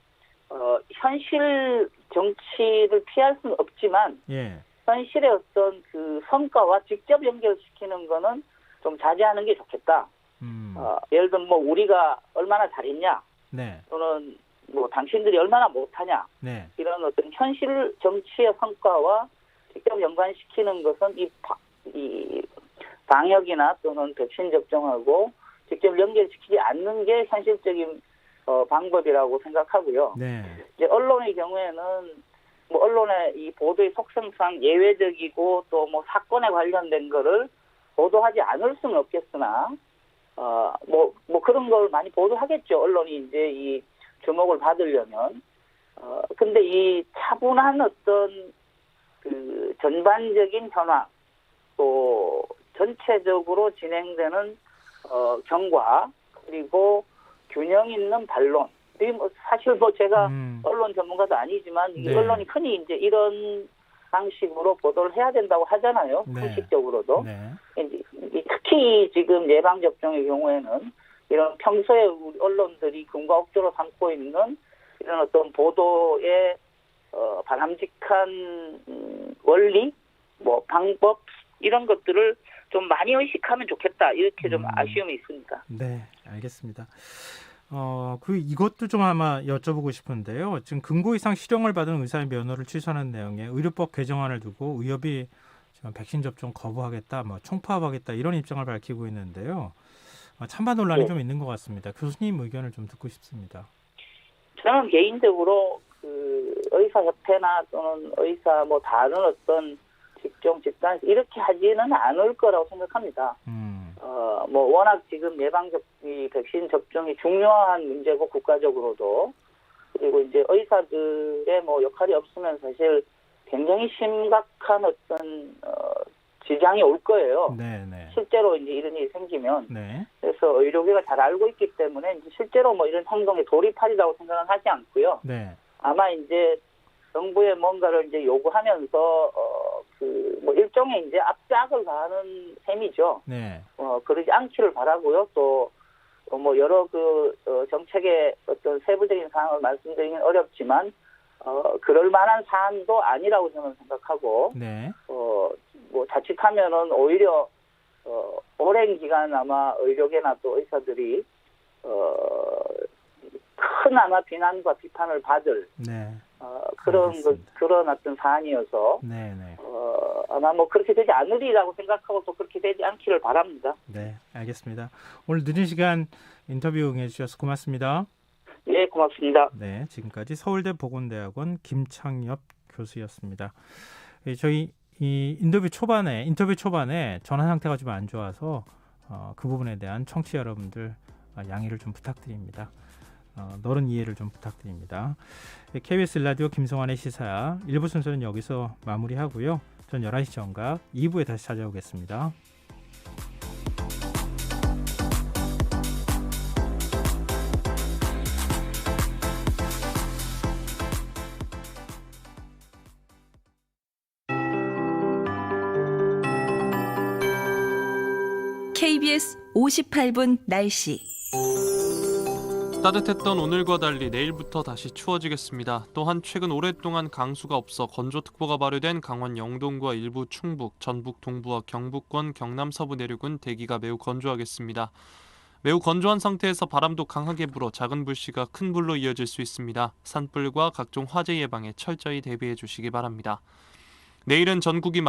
현실 정치를 피할 수는 없지만 예. 현실의 어떤 그 성과와 직접 연결시키는 거는 좀 자제하는 게 좋겠다. 예를 들면 뭐 우리가 얼마나 잘했냐, 네. 또는 뭐 당신들이 얼마나 못하냐, 네. 이런 어떤 현실 정치의 성과와 직접 연관시키는 것은 이 방역이나 또는 백신 접종하고 직접 연결시키지 않는 게 현실적인 방법이라고 생각하고요. 네. 이제 언론의 경우에는 뭐 언론의 이 보도의 속성상 예외적이고 또 뭐 사건에 관련된 거를 보도하지 않을 수는 없겠으나 뭐 그런 걸 많이 보도하겠죠. 언론이 이제 이 주목을 받으려면. 근데 이 차분한 어떤 그 전반적인 현황, 또 전체적으로 진행되는 경과, 그리고 균형 있는 반론. 사실 뭐 제가 언론 전문가도 아니지만 이 네. 언론이 흔히 이제 이런 방식으로 보도를 해야 된다고 하잖아요. 네. 상식적으로도. 네. 특히 지금 예방접종의 경우에는 이런 평소에 우리 언론들이 금과 억조로 삼고 있는 이런 어떤 보도의 바람직한 원리, 뭐 방법 이런 것들을 좀 많이 의식하면 좋겠다. 이렇게 좀 아쉬움이 있습니다. 네, 알겠습니다. 이것도 좀 아마 여쭤보고 싶은데요. 지금 금고 이상 실형을 받은 의사의 면허를 취소하는 내용의 의료법 개정안을 두고 의협이 지금 백신 접종 거부하겠다, 뭐 총파업하겠다 이런 입장을 밝히고 있는데요. 찬반 논란이 네. 좀 있는 것 같습니다. 교수님 의견을 좀 듣고 싶습니다. 저는 개인적으로 그 의사협회나 또는 의사 뭐 다른 어떤 직종 집단에서 이렇게 하지는 않을 거라고 생각합니다. 뭐 워낙 지금 이 백신 접종이 중요한 문제고 국가적으로도, 그리고 이제 의사들의 뭐 역할이 없으면 사실 굉장히 심각한 어떤 지장이 올 거예요. 네. 실제로 이제 이런 일이 생기면. 네. 그래서 의료계가 잘 알고 있기 때문에 이제 실제로 뭐 이런 행동에 돌입하리라고 생각은 하지 않고요. 네. 아마 이제 정부에 뭔가를 이제 요구하면서 뭐 일종의 이제 압박을 가하는 셈이죠. 네. 그러지 않기를 바라고요. 또 뭐 여러 정책의 어떤 세부적인 사항을 말씀드리긴 어렵지만 그럴 만한 사안도 아니라고 저는 생각하고, 네. 뭐 자칫하면은 오히려 오랜 기간 아마 의료계나 또 의사들이 큰 아마 비난과 비판을 받을 네. 그런 어떤 사안이어서 네. 아마 뭐 그렇게 되지 않으리라고 생각하고 또 그렇게 되지 않기를 바랍니다. 네, 알겠습니다. 오늘 늦은 시간 인터뷰 응해주셔서 고맙습니다. 예, 고맙습니다. 네, 지금까지 서울대 보건대학원 김창엽 교수였습니다. 저희 이 인터뷰 초반에 전화 상태가 좀 안 좋아서 그 부분에 대한 청취자 여러분들 양해를 좀 부탁드립니다. 너른 이해를 좀 부탁드립니다. KBS 라디오 김성환의 시사야 1부 순서는 여기서 마무리하고요. 전 11시 정각 2부에 다시 찾아오겠습니다. KBS 58분 날씨. 따뜻했던 오늘과 달리 내일부터 다시 추워지겠습니다. 또한 최근 오랫동안 강수가 없어 건조특보가 발효된 강원 영동과 일부 충북, 전북 동부와 경북권, 경남 서부 내륙은 대기가 매우 건조하겠습니다. 매우 건조한 상태에서 바람도 강하게 불어 작은 불씨가 큰 불로 이어질 수 있습니다. 산불과 각종 화재 예방에 철저히 대비해 주시기 바랍니다. 내일은 전국이